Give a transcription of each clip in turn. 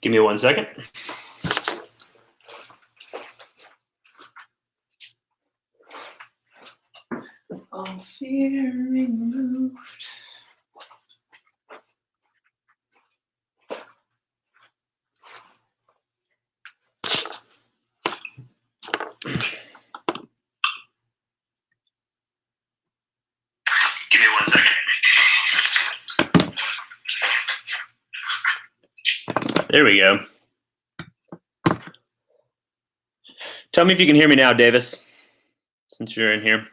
Give me 1 second. All fear removed. Give me 1 second. There we go. Tell me if you can hear me now, Davis, since you're in here.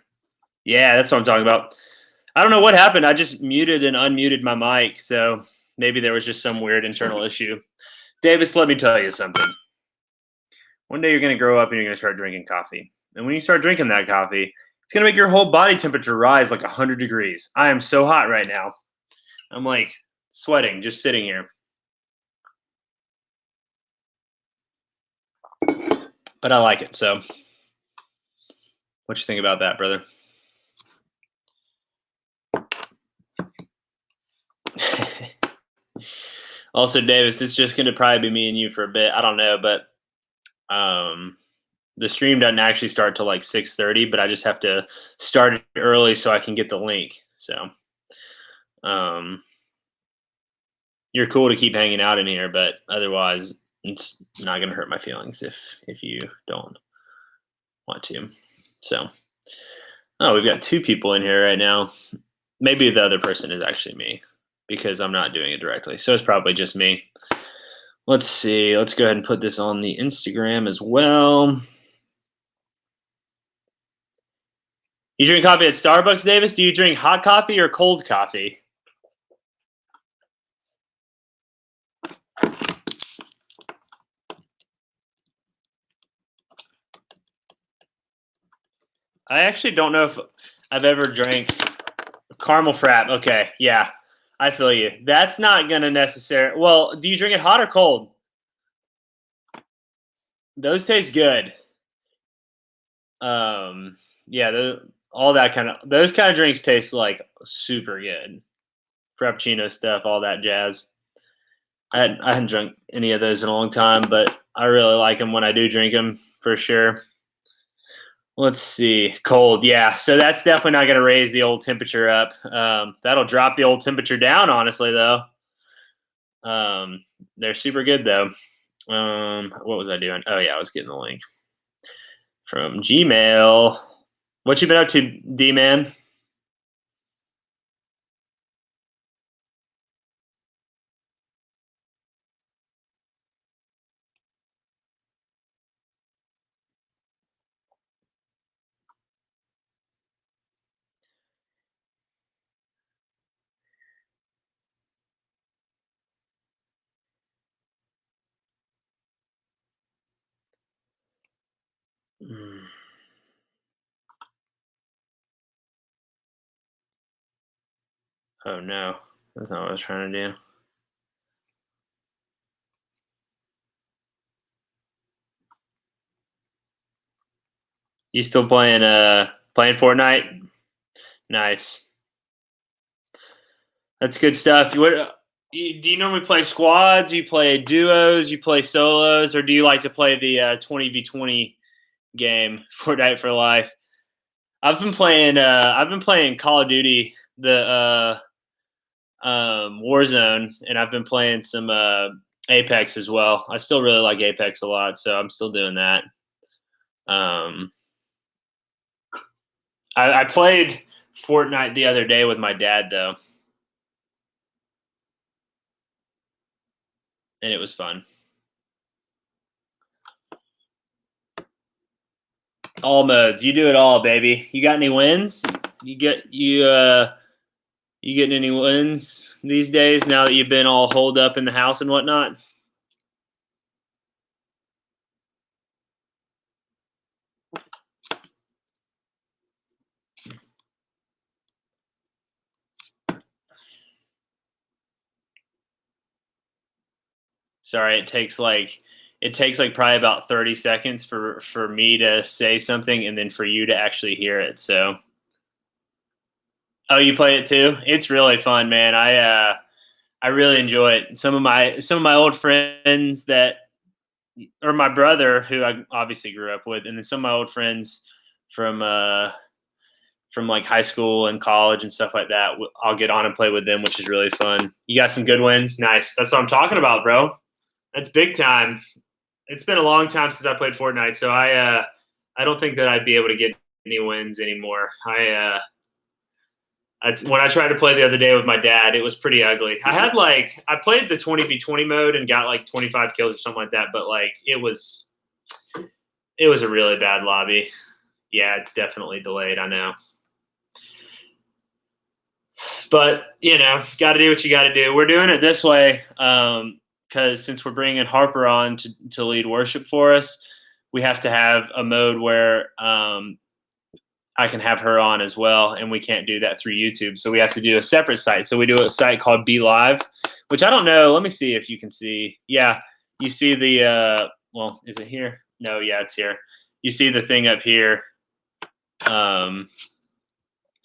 Yeah, that's what I'm talking about. I don't know what happened. I just muted and unmuted my mic, so maybe there was just some weird internal issue. Davis, let me tell you something. One day you're going to grow up and you're going to start drinking coffee. And when you start drinking that coffee, it's going to make your whole body temperature rise like 100 degrees. I am so hot right now. I'm like sweating just sitting here. But I like it, so what you think about that, brother? Also, Davis, it's just going to probably be me and you for a bit. I don't know, but the stream doesn't actually start till like 6:30, but I just have to start it early so I can get the link. So you're cool to keep hanging out in here, but otherwise it's not going to hurt my feelings if you don't want to. So, oh, we've got 2 people in here right now. Maybe the other person is actually me because I'm not doing it directly. So it's probably just me. Let's see. Let's go ahead and put this on the Instagram as well. You drink coffee at Starbucks, Davis? Do you drink hot coffee or cold coffee? I actually don't know if I've ever drank caramel frap. Okay, yeah, I feel you. That's not going to necessarily. Well, do you drink it hot or cold? Those taste good. Yeah, all that kind of those kind of drinks taste like super good. Frappuccino stuff, all that jazz. I hadn't drunk any of those in a long time, but I really like them when I do drink them for sure. Let's see. Cold, yeah. So that's definitely not going to raise the old temperature up. That'll drop the old temperature down, honestly, though. They're super good, though. What was I doing? Oh, yeah, I was getting the link from Gmail. What you been up to, D-Man? Oh, no. That's not what I was trying to do. You still playing Fortnite? Nice. That's good stuff. Do you normally play squads? You play duos? You play solos? Or do you like to play the 20v20 game, Fortnite for Life? I've been playing Call of Duty, the Warzone, and I've been playing some Apex as well. I still really like Apex a lot, so I'm still doing that. I played Fortnite the other day with my dad, though, and it was fun. All modes. You do it all, baby. You got any wins? You getting any wins these days now that you've been all holed up in the house and whatnot? Sorry, it takes like probably about 30 seconds for me to say something and then for you to actually hear it. So, oh, you play it too? It's really fun, man. I really enjoy it. Some of my old friends that, or my brother, who I obviously grew up with, and then some of my old friends from from like high school and college and stuff like that. I'll get on and play with them, which is really fun. You got some good wins. Nice. That's what I'm talking about, bro. That's big time. It's been a long time since I played Fortnite, so I don't think that I'd be able to get any wins anymore. When I tried to play the other day with my dad, it was pretty ugly. I played the 20v20 mode and got like 25 kills or something like that, but like it was a really bad lobby. Yeah, it's definitely delayed. I know. But got to do what you got to do. We're doing it this way because since we're bringing Harper on to lead worship for us, we have to have a mode where I can have her on as well, and we can't do that through YouTube. So we have to do a separate site. So we do a site called Be Live, which I don't know. Let me see if you can see. Yeah, you see the well, is it here? No, yeah, it's here. You see the thing up here.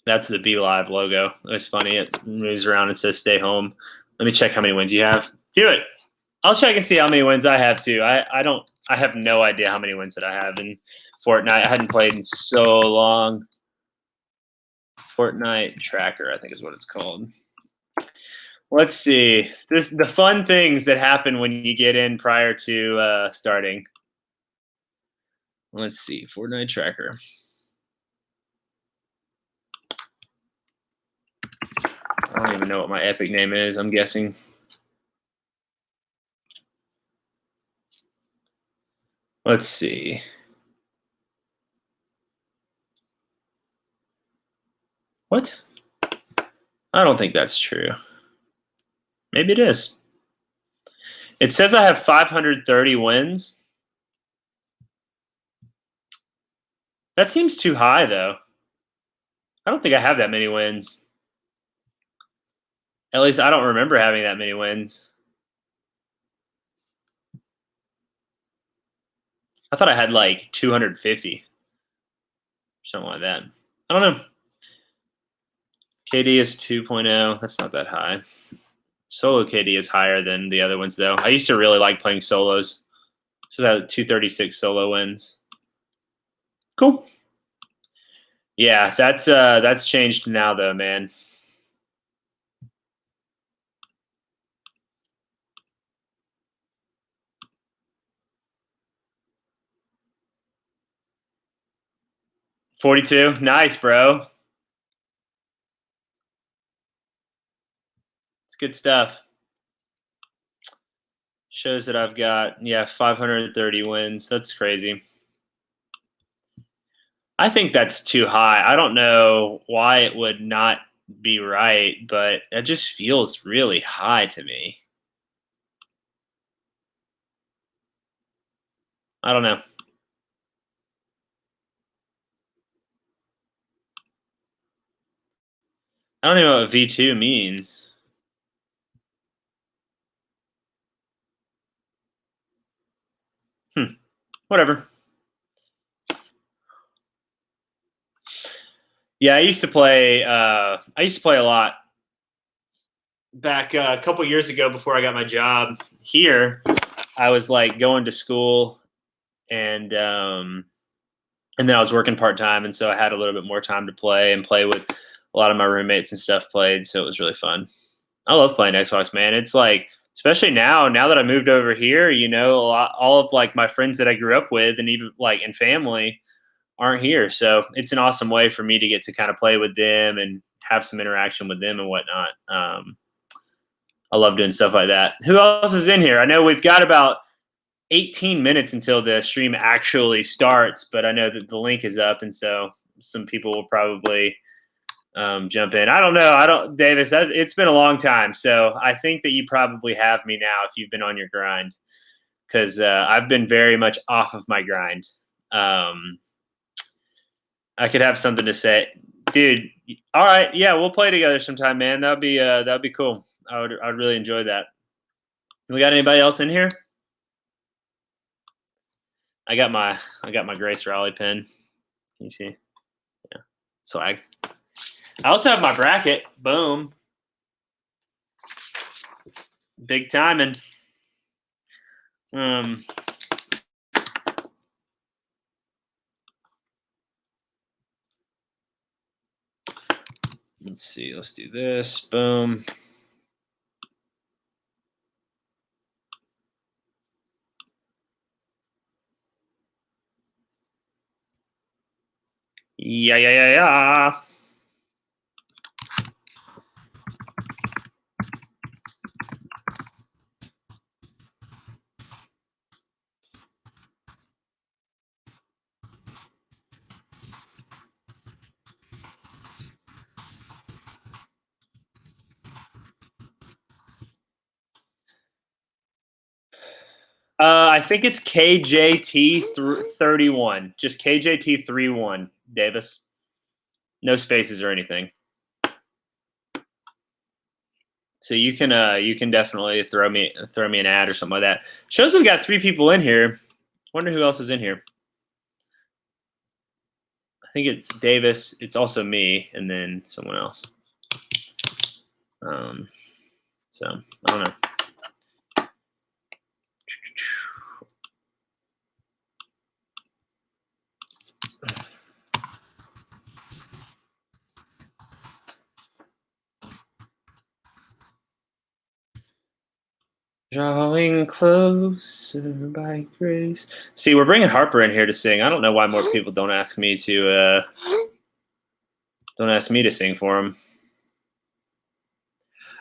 That's the Be Live logo. It's funny. It moves around and says "Stay home." Let me check how many wins you have. Do it. I'll check and see how many wins I have too. I don't. I have no idea how many wins that I have in Fortnite. I hadn't played in so long. Fortnite tracker, I think is what it's called. Let's see. The fun things that happen when you get in prior to starting. Let's see. Fortnite tracker. I don't even know what my epic name is. I'm guessing. Let's see. What? I don't think that's true. Maybe it is. It says I have 530 wins. That seems too high, though. I don't think I have that many wins. At least I don't remember having that many wins. I thought I had like 250. Something like that. I don't know. KD is 2.0. That's not that high. Solo KD is higher than the other ones, though. I used to really like playing solos. This is at 236 solo wins. Cool. Yeah, that's changed now, though, man. $42. Nice, bro. It's good stuff. Shows that I've got, 530 wins. That's crazy. I think that's too high. I don't know why it would not be right, but it just feels really high to me. I don't know. I don't even know what V2 means. Whatever. Yeah, I used to play a lot back a couple years ago before I got my job here. I was like going to school and then I was working part-time, and so I had a little bit more time to play with a lot of my roommates and stuff played, so it was really fun. I love playing Xbox, man. It's like, especially now that I moved over here, all of like my friends that I grew up with and even like in family aren't here. So it's an awesome way for me to get to kind of play with them and have some interaction with them and whatnot. I love doing stuff like that. Who else is in here? I know we've got about 18 minutes until the stream actually starts, but I know that the link is up, and so some people will probably jump in. I don't know. Davis, it's been a long time, so I think that you probably have me now if you've been on your grind, because I've been very much off of my grind. I could have something to say, dude. All right, yeah, we'll play together sometime, man. That'd be cool. I'd really enjoy that. We got anybody else in here? I got my Grace Raleigh pin. Can you see? Yeah, swag. I also have my bracket. Boom. Big timing. Let's see. Let's do this. Boom. Yeah. I think it's KJT31. Just KJT31, Davis. No spaces or anything. So you can definitely throw me an ad or something like that. Shows we've got 3 people in here. Wonder who else is in here. I think it's Davis. It's also me, and then someone else. So I don't know. Drawing closer by grace. See, we're bringing Harper in here to sing. I don't know why more people don't ask me to sing for them.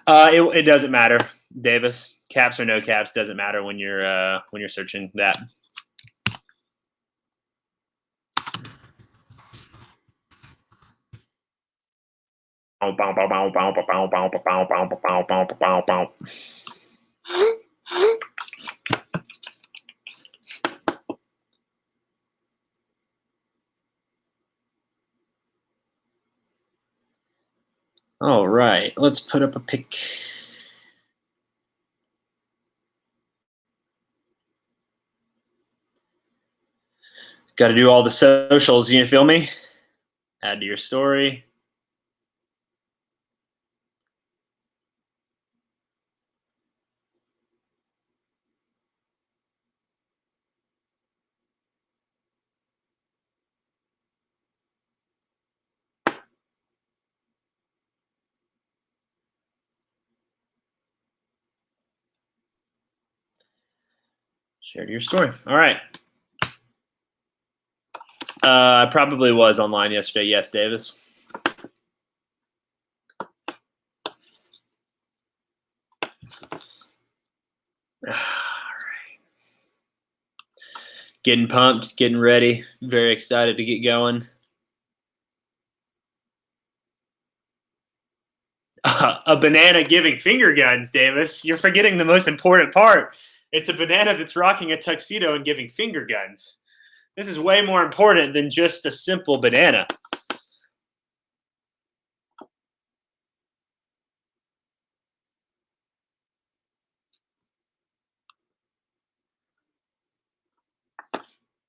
It doesn't matter, Davis. Caps or no caps doesn't matter when you're searching that. All right, let's put up a pic. Got to do all the socials. You feel me? Add to your story. Share your story. All right. I probably was online yesterday. Yes, Davis. All right. Getting pumped, getting ready. Very excited to get going. A banana giving finger guns, Davis. You're forgetting the most important part. It's a banana that's rocking a tuxedo and giving finger guns. This is way more important than just a simple banana.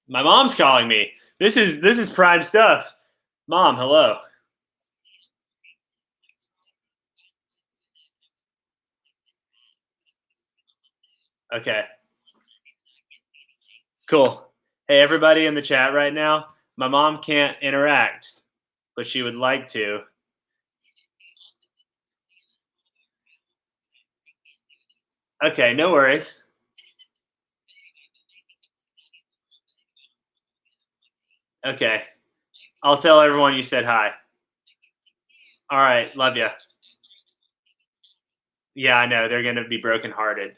My mom's calling me. This is prime stuff. Mom, hello. Okay. Cool. Hey, everybody in the chat right now. My mom can't interact, but she would like to. Okay, no worries. Okay. I'll tell everyone you said hi. All right, love you. Yeah, I know. They're going to be brokenhearted.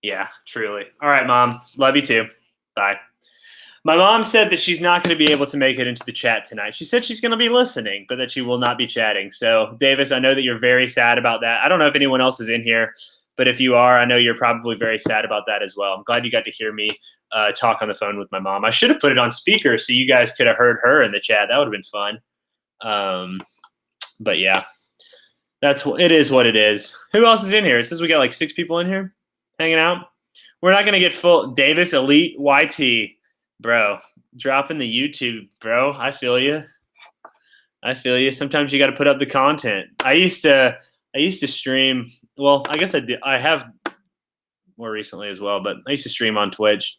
Yeah, truly. All right, Mom. Love you too. Bye. My mom said that she's not going to be able to make it into the chat tonight. She said she's going to be listening, but that she will not be chatting. So, Davis, I know that you're very sad about that. I don't know if anyone else is in here, but if you are, I know you're probably very sad about that as well. I'm glad you got to hear me talk on the phone with my mom. I should have put it on speaker so you guys could have heard her in the chat. That would have been fun. But yeah, it is what it is. Who else is in here? It says we got like 6 people in here hanging out. We're not going to get full. Davis Elite YT, bro, dropping the YouTube, bro. I feel you. Sometimes you got to put up the content. I used to stream. Well, I guess I have more recently as well. But I used to stream on Twitch.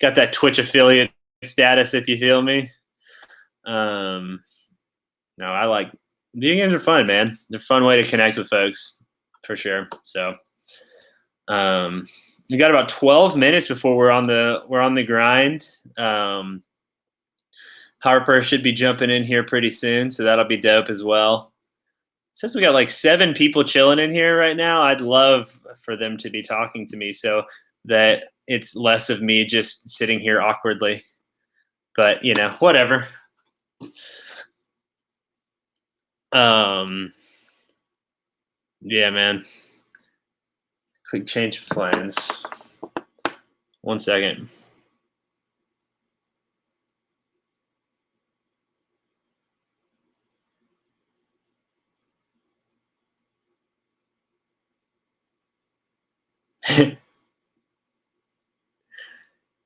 Got that Twitch affiliate status, if you feel me. No, I like video games are fun, man. They're a fun way to connect with folks, for sure. So, we got about 12 minutes before we're on the grind. Harper should be jumping in here pretty soon, so that'll be dope as well. Since we got like 7 people chilling in here right now, I'd love for them to be talking to me so that it's less of me just sitting here awkwardly. But whatever. Yeah, man. Quick change of plans. 1 second.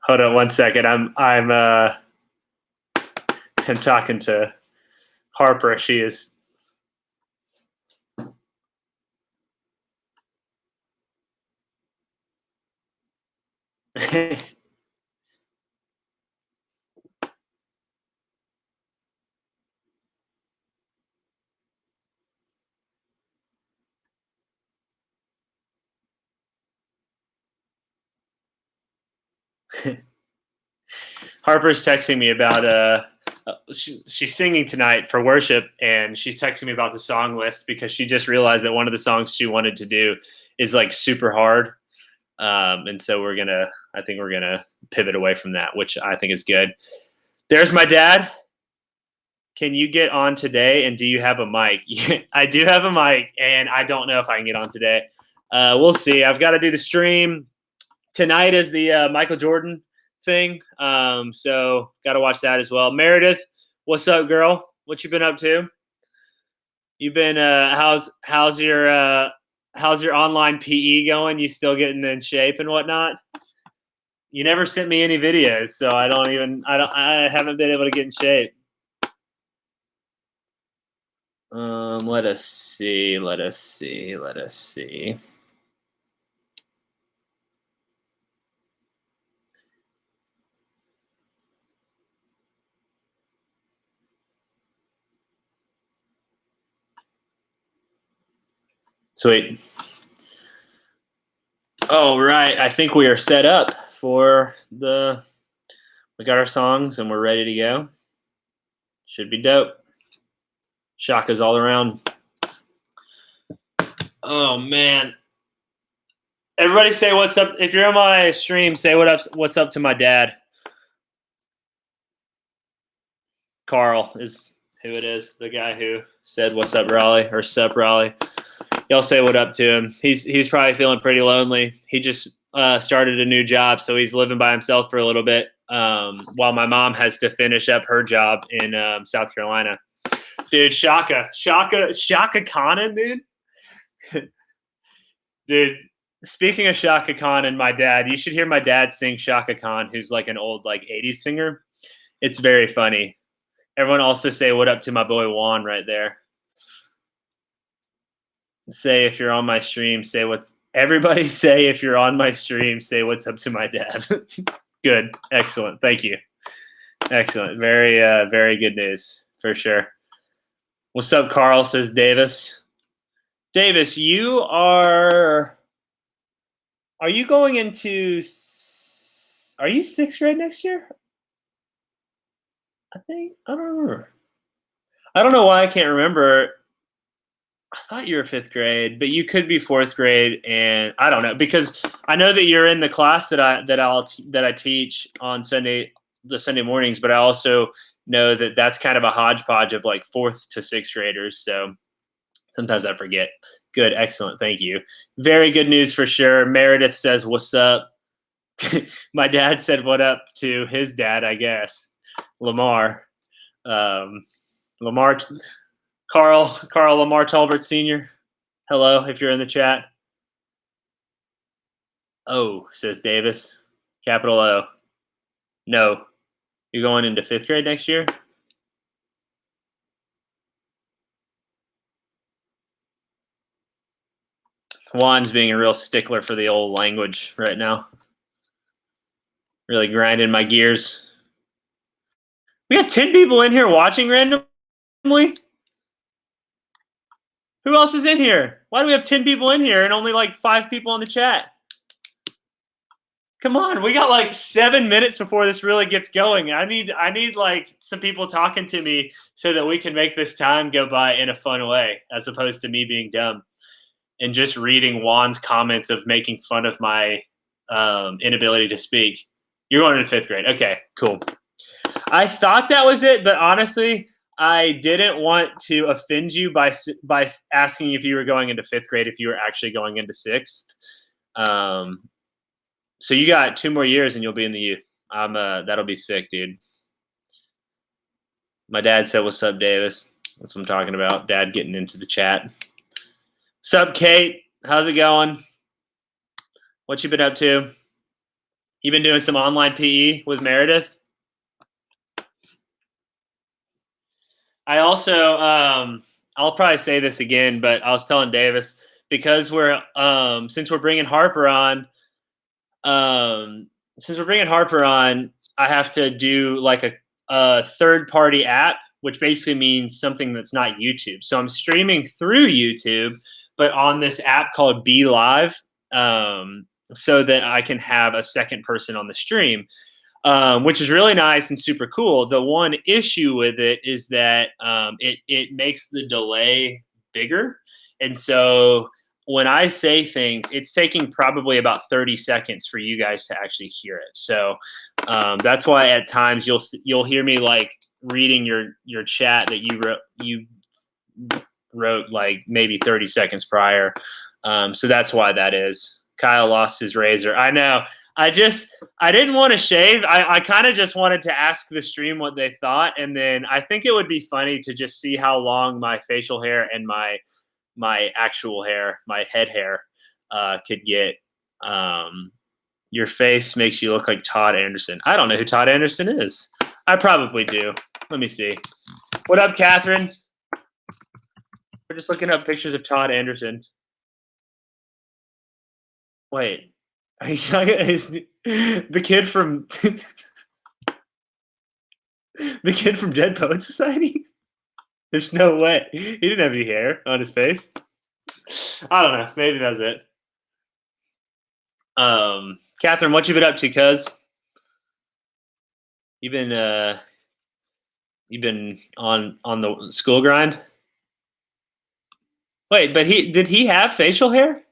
Hold on 1 second. I'm talking to Harper. She is. Harper's texting me about she's singing tonight for worship, and she's texting me about the song list because she just realized that one of the songs she wanted to do is like super hard. And so I think we're gonna pivot away from that, which I think is good. There's my dad. Can you get on today? And do you have a mic? I do have a mic, and I don't know if I can get on today. We'll see. I've got to do the stream tonight. Is the Michael Jordan thing, so got to watch that as well. Meredith, what's up, girl? What you been up to? You've been how's your online PE going? You still getting in shape and whatnot? You never sent me any videos, so I haven't been able to get in shape. Let us see. Sweet. All right. I think we are set up for we got our songs and we're ready to go. Should be dope. Shakas all around. Oh man. Everybody say what's up. If you're on my stream, say what's up to my dad. Carl is who it is, the guy who said what's up, Raleigh, or sup, Raleigh. Y'all say what up to him. He's probably feeling pretty lonely. He just started a new job, so he's living by himself for a little bit while my mom has to finish up her job in South Carolina. Dude, Shaka Khan, dude. Dude, speaking of Shaka Khan and my dad, you should hear my dad sing Shaka Khan, who's like an old 80s singer. It's very funny. Everyone also say what up to my boy Juan right there. Say if you're on my stream, everybody say if you're on my stream, say what's up to my dad. Good. Excellent. Thank you. Excellent. Very, very good news for sure. What's up, Carl, says Davis. Davis, are you going into, are you 6th grade next year? I don't remember. I don't know why I can't remember. I thought you were 5th grade, but you could be 4th grade, and I don't know, because I know that you're in the class that I teach on the Sunday mornings, but I also know that that's kind of a hodgepodge of 4th to 6th graders. So sometimes I forget. Good, excellent, thank you. Very good news for sure. Meredith says, "What's up?" My dad said, "What up?" to his dad, I guess, Lamar. Lamar. Carl Lamar Talbert Sr. Hello, if you're in the chat. Oh, says Davis. Capital O. No. You're going into 5th grade next year? Juan's being a real stickler for the old language right now. Really grinding my gears. We got 10 people in here watching randomly. Who else is in here? Why do we have 10 people in here and only like 5 people on the chat? Come on, we got like 7 minutes before this really gets going. I need like some people talking to me so that we can make this time go by in a fun way, as opposed to me being dumb and just reading Juan's comments of making fun of my inability to speak. You're going into 5th grade. Okay, cool. I thought that was it, but honestly, I didn't want to offend you by asking if you were going into 5th grade if you were actually going into 6th. So you got 2 more years and you'll be in the youth. That'll be sick, dude. My dad said, "What's up, Davis?" That's what I'm talking about. Dad getting into the chat. Sup, Kate? How's it going? What you been up to? You been doing some online PE with Meredith? I also, I'll probably say this again, but I was telling Davis, because we're since we're bringing Harper on, I have to do like a third-party app, which basically means something that's not YouTube. So I'm streaming through YouTube, but on this app called Be Live, so that I can have a second person on the stream, which is really nice and super cool. The one issue with it is that it makes the delay bigger, and so when I say things, it's taking probably about 30 seconds for you guys to actually hear it. So that's why at times you'll hear me like reading your chat that you wrote like maybe 30 seconds prior. So that's why that is. Kyle lost his razor. I know. I didn't want to shave. I kind of just wanted to ask the stream what they thought, and then I think it would be funny to just see how long my facial hair and my actual hair, my head hair, could get. Your face makes you look like Todd Anderson. I don't know who Todd Anderson is. I probably do. Let me see. What up, Catherine? We're just looking up pictures of Todd Anderson. Wait, are you talking? Is the kid from the kid from Dead Poet Society? There's no way. He didn't have any hair on his face. I don't know. Maybe that's it. Catherine, what you been up to, cuz? You've been on the school grind? Wait, but did he have facial hair?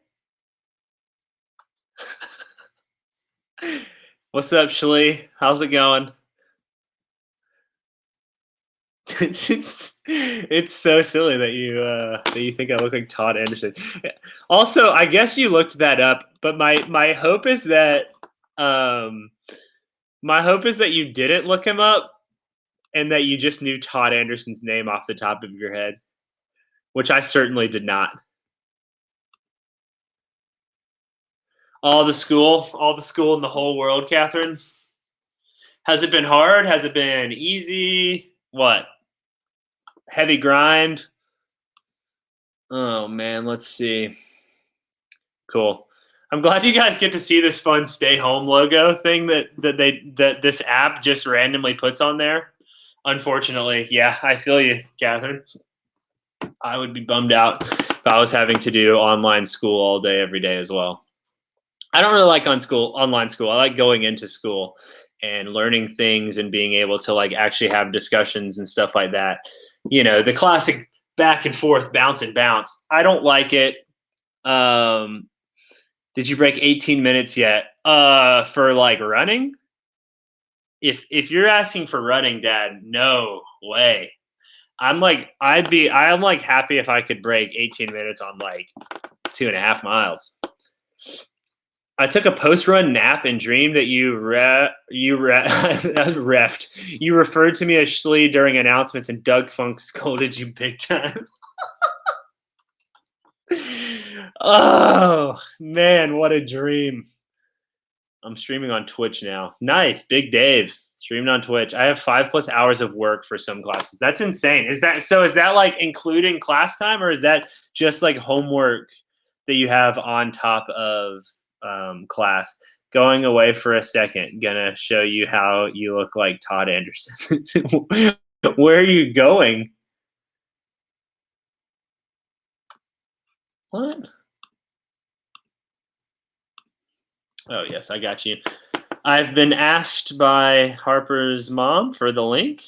What's up, Shlee? How's it going? It's so silly that you think I look like Todd Anderson. Also, I guess you looked that up, but my hope is that you didn't look him up and that you just knew Todd Anderson's name off the top of your head, which I certainly did not. All the school in the whole world, Catherine. Has it been hard? Has it been easy? What? Heavy grind? Oh man, let's see. Cool. I'm glad you guys get to see this fun stay home logo thing that this app just randomly puts on there. Unfortunately, yeah, I feel you, Catherine. I would be bummed out if I was having to do online school all day, every day as well. I don't really like online school. I like going into school and learning things and being able to like actually have discussions and stuff like that. You know, the classic back and forth, bounce and bounce. I don't like it. Did you break 18 minutes yet? For like running? If you're asking for running, Dad, no way. I'm like happy if I could break 18 minutes on like 2.5 miles. I took a post-run nap and dreamed that you refed. You referred to me as Shlee during announcements, and Doug Funk scolded you big time. Oh man, what a dream! I'm streaming on Twitch now. Nice, Big Dave streaming on Twitch. I have 5+ hours of work for some classes. That's insane. Is that like including class time, or is that just like homework that you have on top of class. Going away for a second, gonna show you how you look like Todd Anderson. Where are you going? What? Oh, yes, I got you. I've been asked by Harper's mom for the link,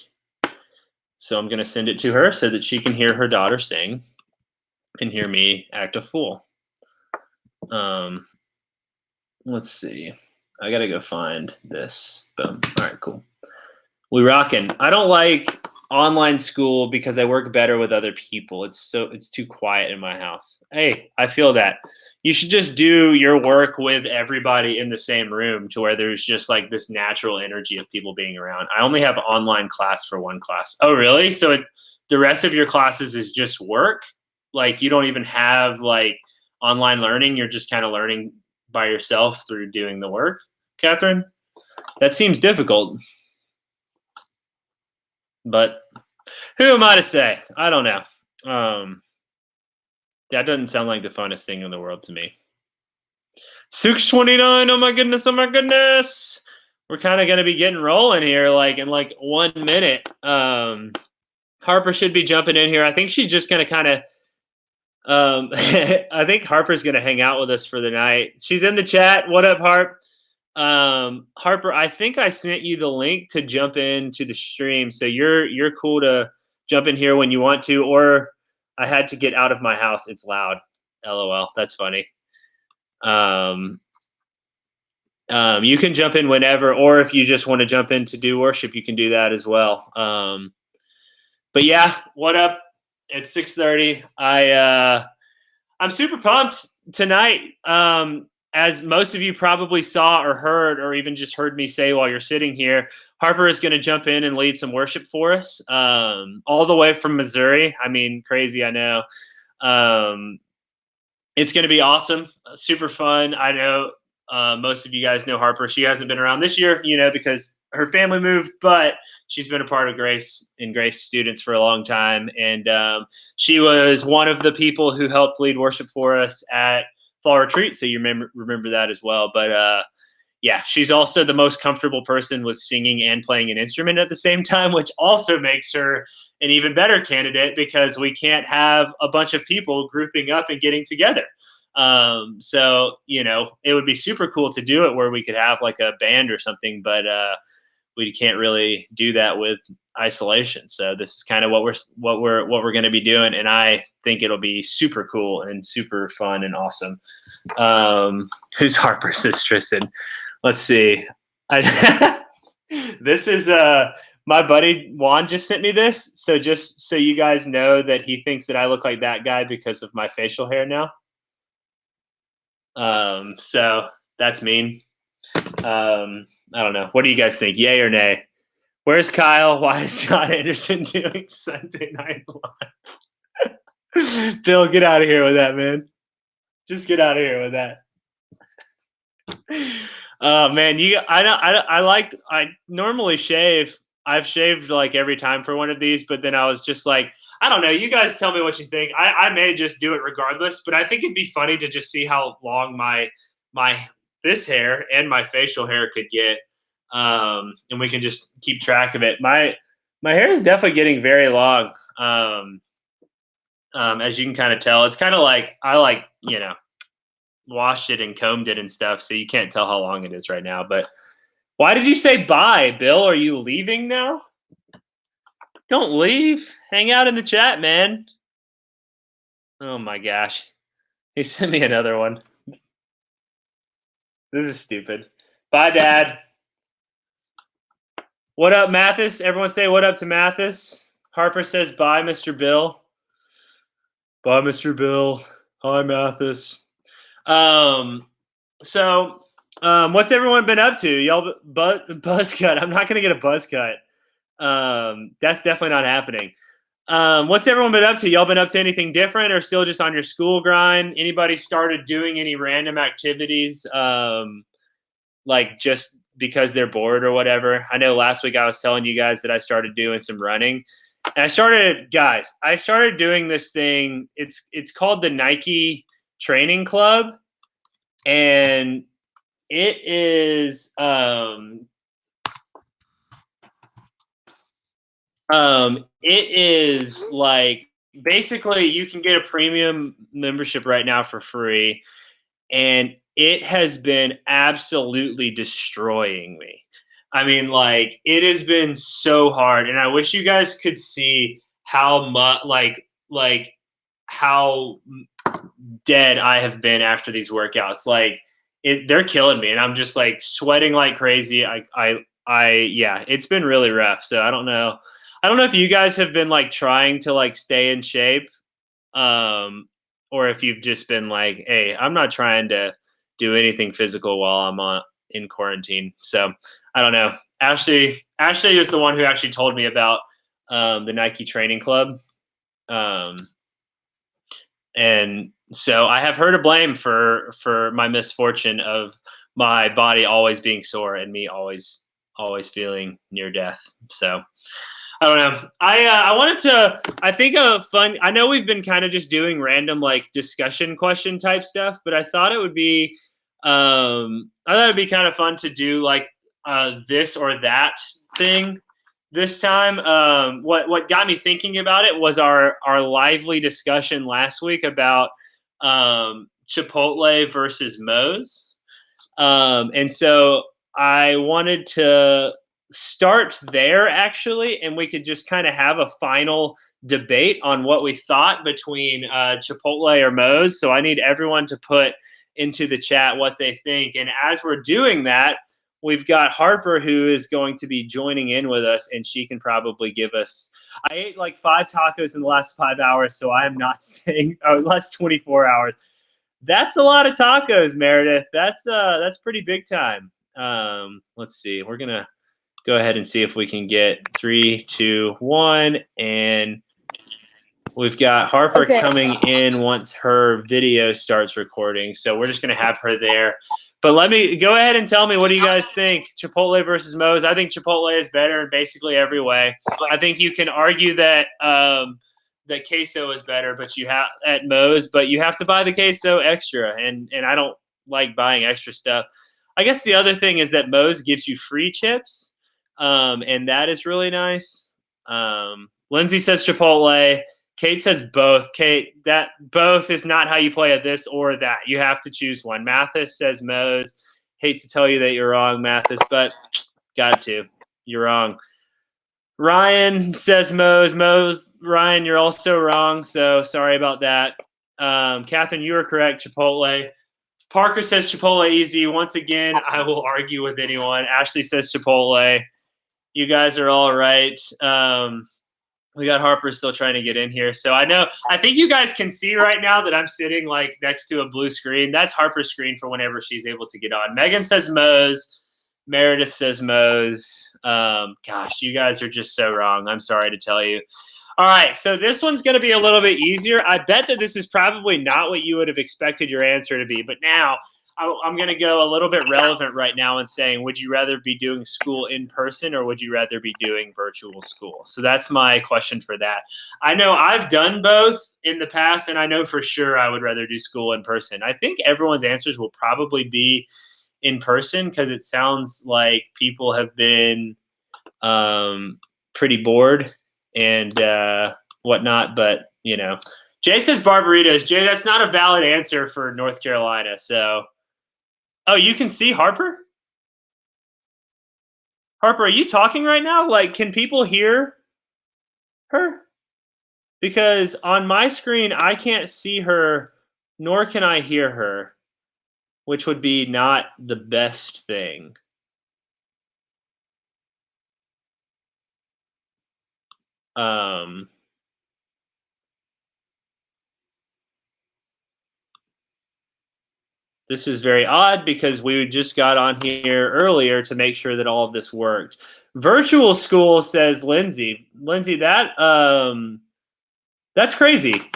so I'm going to send it to her so that she can hear her daughter sing and hear me act a fool. Um, let's see. I got to go find this. Boom. All right, cool. We rocking. I don't like online school because I work better with other people. It's too quiet in my house. Hey, I feel that. You should just do your work with everybody in the same room to where there's just like this natural energy of people being around. I only have online class for one class. Oh, really? So the rest of your classes is just work? Like you don't even have like online learning. You're just kind of learning by yourself through doing the work, Catherine? That seems difficult. But who am I to say? I don't know. That doesn't sound like the funnest thing in the world to me. 6:29. Oh my goodness. Oh my goodness. We're kind of going to be getting rolling here like in like 1 minute. Harper should be jumping in here. I think she's just going to kind of I think Harper's going to hang out with us for the night. She's in the chat. What up, Harp? Harper, I think I sent you the link to jump into the stream, so you're cool to jump in here when you want to, or I had to get out of my house. It's loud. LOL. That's funny. You can jump in whenever, or if you just want to jump in to do worship, you can do that as well. But yeah, what up? It's 6:30. I'm super pumped tonight. As most of you probably saw or heard, or even just heard me say while you're sitting here, Harper is going to jump in and lead some worship for us, all the way from Missouri. I mean, crazy, I know. It's going to be awesome, super fun. I know most of you guys know Harper. She hasn't been around this year, because her family moved, but she's been a part of Grace and Grace students for a long time. And she was one of the people who helped lead worship for us at Fall Retreat. So you remember that as well. But yeah, she's also the most comfortable person with singing and playing an instrument at the same time, which also makes her an even better candidate because we can't have a bunch of people grouping up and getting together. So, it would be super cool to do it where we could have like a band or something, but we can't really do that with isolation. So this is kind of what we're going to be doing. And I think it'll be super cool and super fun and awesome. Who's Harper, says Tristan. Let's see. This is my buddy Juan just sent me this. So just so you guys know that he thinks that I look like that guy because of my facial hair now. So that's mean. I don't know. What do you guys think? Yay or nay? Where's Kyle? Why is Todd Anderson doing Sunday Night Live? Bill, get out of here with that, man. Just get out of here with that. Man, I normally shave. I've shaved like every time for one of these, but then I was just like, I don't know. You guys tell me what you think. I may just do it regardless, but I think it'd be funny to just see how long my this hair and my facial hair could get, and we can just keep track of it. My hair is definitely getting very long. As you can kind of tell, it's kind of like I washed it and combed it and stuff, so you can't tell how long it is right now. But why did you say bye, Bill? Are you leaving now? Don't leave. Hang out in the chat, man. Oh my gosh. He sent me another one. This is stupid. Bye, Dad. What up, Mathis? Everyone say what up to Mathis. Harper says bye, Mr. Bill. Bye, Mr. Bill. Hi, Mathis. What's everyone been up to? Y'all buzz cut. I'm not gonna get a buzz cut. That's definitely not happening. What's everyone been up to? Y'all been up to anything different or still just on your school grind? Anybody started doing any random activities, like just because they're bored or whatever? I know last week I was telling you guys that I started doing some running. And I started doing this thing. It's called the Nike Training Club, and it is it is like basically you can get a premium membership right now for free, and it has been absolutely destroying me. I mean, like it has been so hard, and I wish you guys could see how much like how dead I have been after these workouts. Like they're killing me, and I'm just like sweating like crazy. Yeah, it's been really rough. So I don't know. I don't know if you guys have been like trying to like stay in shape, um, or if you've just been like, hey, I'm not trying to do anything physical while I'm in quarantine. So I don't know. Ashley is the one who actually told me about the Nike Training Club. Um, and so I have her to blame for my misfortune of my body always being sore and me always feeling near death. So I don't know. I wanted to. I think a fun. I know we've been kind of just doing random like discussion question type stuff, but I thought it would be. I thought it'd be kind of fun to do like this or that thing this time. What got me thinking about it was our lively discussion last week about Chipotle versus Moe's, and so I wanted to start there actually, and we could just kind of have a final debate on what we thought between Chipotle or Moe's. So I need everyone to put into the chat what they think. And as we're doing that, we've got Harper who is going to be joining in with us, and she can probably give us. I ate like 5 tacos in the last 5 hours, so I am not staying. Last 24 hours. That's a lot of tacos, Meredith. That's pretty big time. Let's see. We're gonna go ahead and see if we can get 3, 2, 1, and we've got Harper coming in once her video starts recording. So we're just gonna have her there. But let me go ahead and tell me, what do you guys think? Chipotle versus Moe's. I think Chipotle is better in basically every way. I think you can argue that that queso is better, but you have at Moe's, but you have to buy the queso extra, and I don't like buying extra stuff. I guess the other thing is that Moe's gives you free chips, and that is really nice. Lindsay says Chipotle. Kate says both. Kate, that both is not how you play a this or that. You have to choose one. Mathis says Moe's. Hate to tell you that you're wrong, Mathis, but got to. You're wrong. Ryan says Moe's. Ryan, you're also wrong. So sorry about that. Catherine, you are correct. Chipotle. Parker says Chipotle easy. Once again, I will argue with anyone. Ashley says Chipotle. You guys are all right. We got Harper still trying to get in here. So I think you guys can see right now that I'm sitting like next to a blue screen. That's Harper's screen for whenever she's able to get on. Megan says Moe's. Meredith says Moe's. Gosh, you guys are just so wrong. I'm sorry to tell you. All right, so this one's going to be a little bit easier. I bet that this is probably not what you would have expected your answer to be, but now I'm going to go a little bit relevant right now and saying, would you rather be doing school in person or would you rather be doing virtual school? So that's my question for that. I know I've done both in the past, and I know for sure I would rather do school in person. I think everyone's answers will probably be in person because it sounds like people have been pretty bored and whatnot. But, Jay says Barbaritos. Jay, that's not a valid answer for North Carolina. So, oh, you can see Harper? Harper, are you talking right now? Like, can people hear her? Because on my screen, I can't see her, nor can I hear her, which would be not the best thing. This is very odd because we just got on here earlier to make sure that all of this worked. Virtual school, says Lindsay. Lindsay, that's crazy.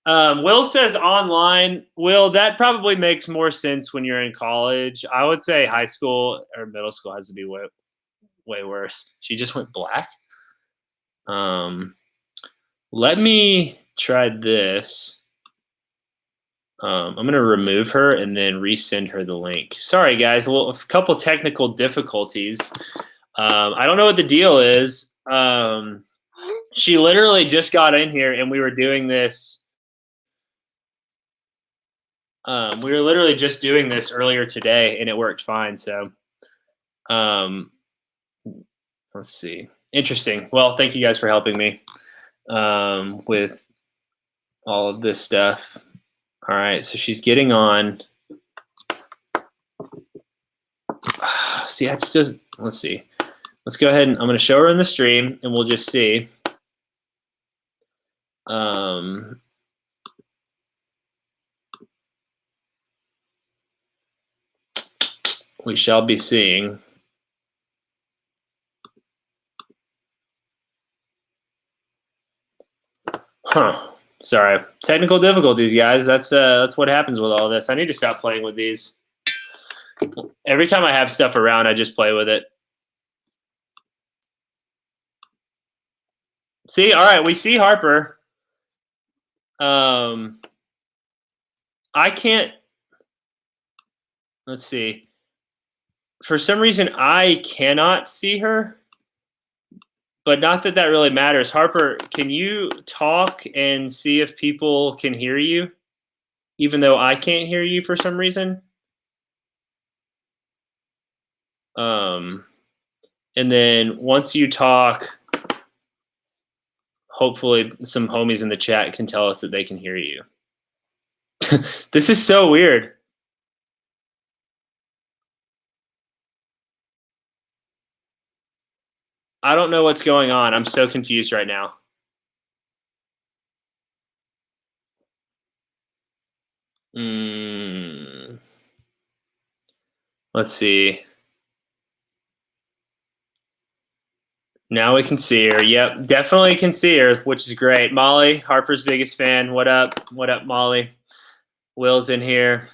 Will says online. Will, that probably makes more sense when you're in college. I would say high school or middle school has to be way, way worse. She just went black. Let me try this. I'm going to remove her and then resend her the link. Sorry, guys, a couple technical difficulties. I don't know what the deal is. She literally just got in here and we were doing this. We were literally just doing this earlier today and it worked fine. So let's see. Interesting. Well, thank you guys for helping me with all of this stuff. All right, so she's getting on. See, I still, let's see. Let's go ahead and I'm going to show her in the stream and we'll just see. We shall be seeing. Huh. Sorry. Technical difficulties, guys. That's what happens with all this. I need to stop playing with these. Every time I have stuff around, I just play with it. See, all right, we see Harper. I can't. Let's see. For some reason, I cannot see her. But not that that really matters. Harper, can you talk and see if people can hear you, even though I can't hear you for some reason? And then once you talk, hopefully some homies in the chat can tell us that they can hear you. This is so weird. I don't know what's going on. I'm so confused right now. Let's see. Now we can see her. Yep, definitely can see her, which is great. Molly, Harper's biggest fan. What up? What up, Molly? Will's in here.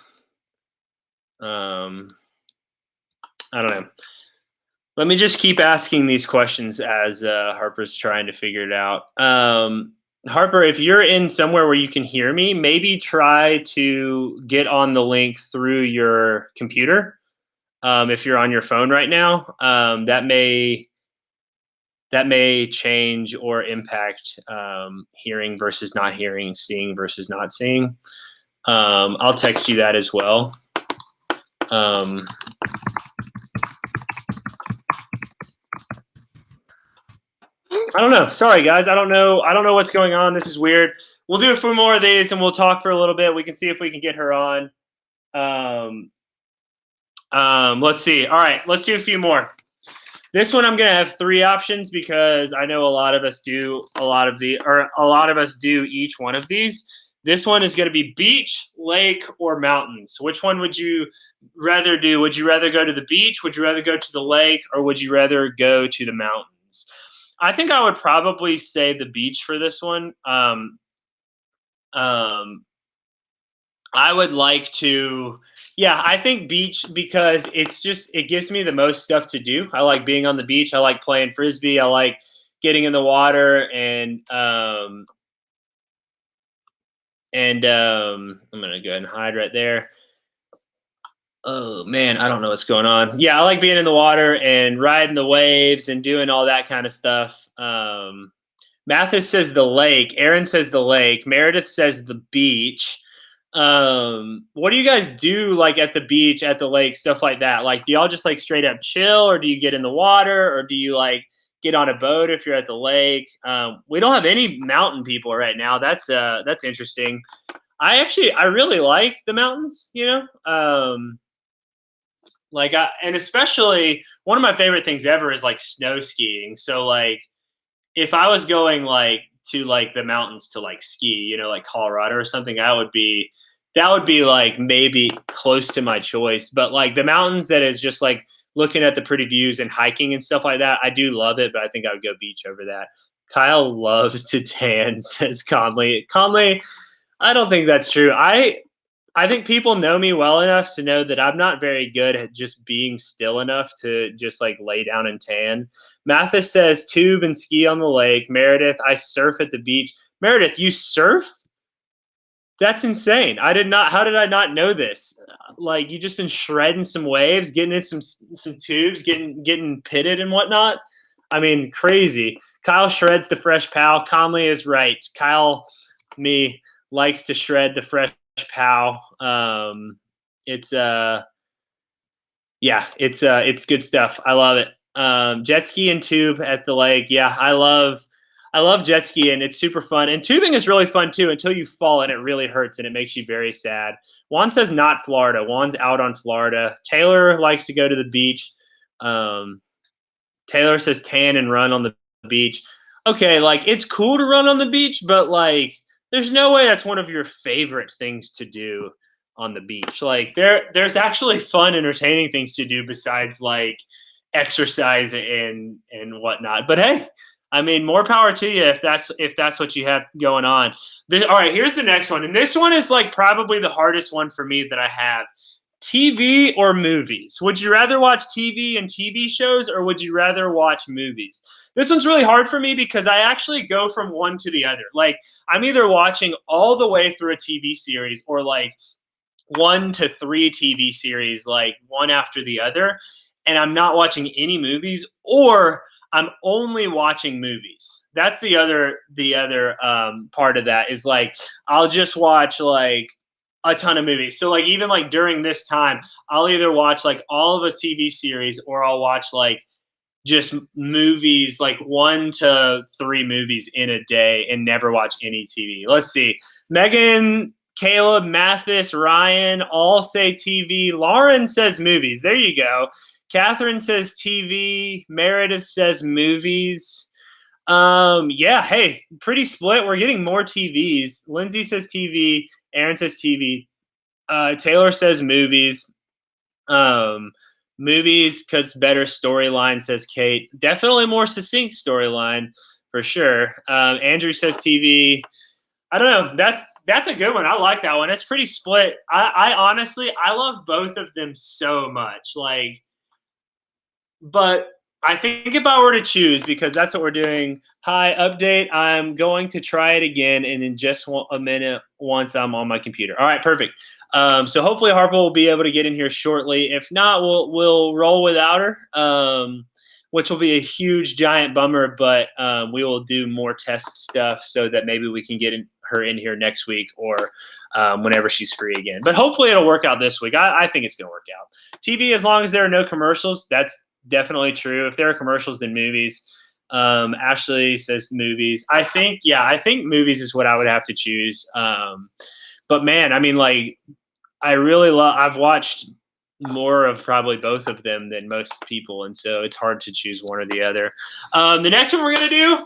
I don't know. Let me just keep asking these questions as Harper's trying to figure it out. Harper, if you're in somewhere where you can hear me, maybe try to get on the link through your computer. If you're on your phone right now, that may change or impact hearing versus not hearing, seeing versus not seeing. I'll text you that as well. I don't know. Sorry, guys. I don't know what's going on. This is weird. We'll do a few more of these and we'll talk for a little bit. We can see if we can get her on. Let's see. All right, let's do a few more. This one I'm gonna have 3 options because I know a lot of us do each one of these. This one is gonna be beach, lake, or mountains. Which one would you rather do? Would you rather go to the beach? Would you rather go to the lake? Or would you rather go to the mountains? I think I would probably say the beach for this one. I would like to, yeah, I think beach because it gives me the most stuff to do. I like being on the beach. I like playing Frisbee. I like getting in the water and I'm going to go ahead and hide right there. Oh man, I don't know what's going on. Yeah, I like being in the water and riding the waves and doing all that kind of stuff. Mathis says the lake. Aaron says the lake. Meredith says the beach. What do you guys do like at the beach, at the lake, stuff like that? Like, do y'all just like straight up chill, or do you get in the water, or do you like get on a boat if you're at the lake? We don't have any mountain people right now. That's interesting. I really like the mountains, you know. And especially one of my favorite things ever is like snow skiing. So like if I was going like to like the mountains to like ski, you know, like Colorado or something, that would be like maybe close to my choice. But like the mountains that is just like looking at the pretty views and hiking and stuff like that, I do love it, but I think I would go beach over that. Kyle loves to tan, says Conley. Conley, I don't think that's true. I think people know me well enough to know that I'm not very good at just being still enough to just like lay down and tan. Mathis says tube and ski on the lake. Meredith, I surf at the beach. Meredith, you surf? That's insane. I did not. How did I not know this? Like you just been shredding some waves, getting in some tubes, getting pitted and whatnot. I mean, crazy. Kyle shreds the fresh pal. Conley is right. Kyle, me likes to shred the fresh pal. It's yeah, it's good stuff. I love it. Jet ski and tube at the lake. Yeah, I love jet skiing. It's super fun. And tubing is really fun too until you fall and it really hurts and it makes you very sad. Juan says not Florida. Juan's out on Florida. Taylor likes to go to the beach. Um, Taylor says tan and run on the beach. Okay, like it's cool to run on the beach, but like there's no way that's one of your favorite things to do on the beach. Like there's actually fun, entertaining things to do besides like exercise and whatnot. But hey, I mean, more power to you if that's what you have going on. All right, here's the next one, and this one is like probably the hardest one for me that I have. TV or movies? Would you rather watch TV and TV shows, or would you rather watch movies? This one's really hard for me because I actually go from one to the other. Like I'm either watching all the way through a TV series or like 1 to 3 TV series, like one after the other, and I'm not watching any movies, or I'm only watching movies. That's the other part of that is like I'll just watch like a ton of movies. So like even like during this time, I'll either watch like all of a TV series or I'll watch like just movies, like 1 to 3 movies in a day and never watch any TV. Let's see. Megan, Caleb, Mathis, Ryan all say TV. Lauren says movies. There you go. Catherine says TV. Meredith says movies. Yeah, hey, pretty split. We're getting more TVs. Lindsay says TV. Aaron says TV. Taylor says movies. Movies because better storyline, says Kate. Definitely more succinct storyline for sure. Andrew says TV. I don't know. That's a good one. I like that one. It's pretty split. I honestly I love both of them so much. Like, but I think if I were to choose, because that's what we're doing. Hi, update. I'm going to try it again, and in just a minute once I'm on my computer. All right, perfect. So hopefully Harper will be able to get in here shortly. If not, we'll roll without her, which will be a huge giant bummer. But we will do more test stuff so that maybe we can get her in here next week or whenever she's free again. But hopefully it'll work out this week. I think it's going to work out. TV, as long as there are no commercials, that's definitely true. If there are commercials, then movies. Ashley says movies. I think movies is what I would have to choose. But man, I mean, like, I really I've watched more of probably both of them than most people, and so it's hard to choose one or the other. The next one we're gonna do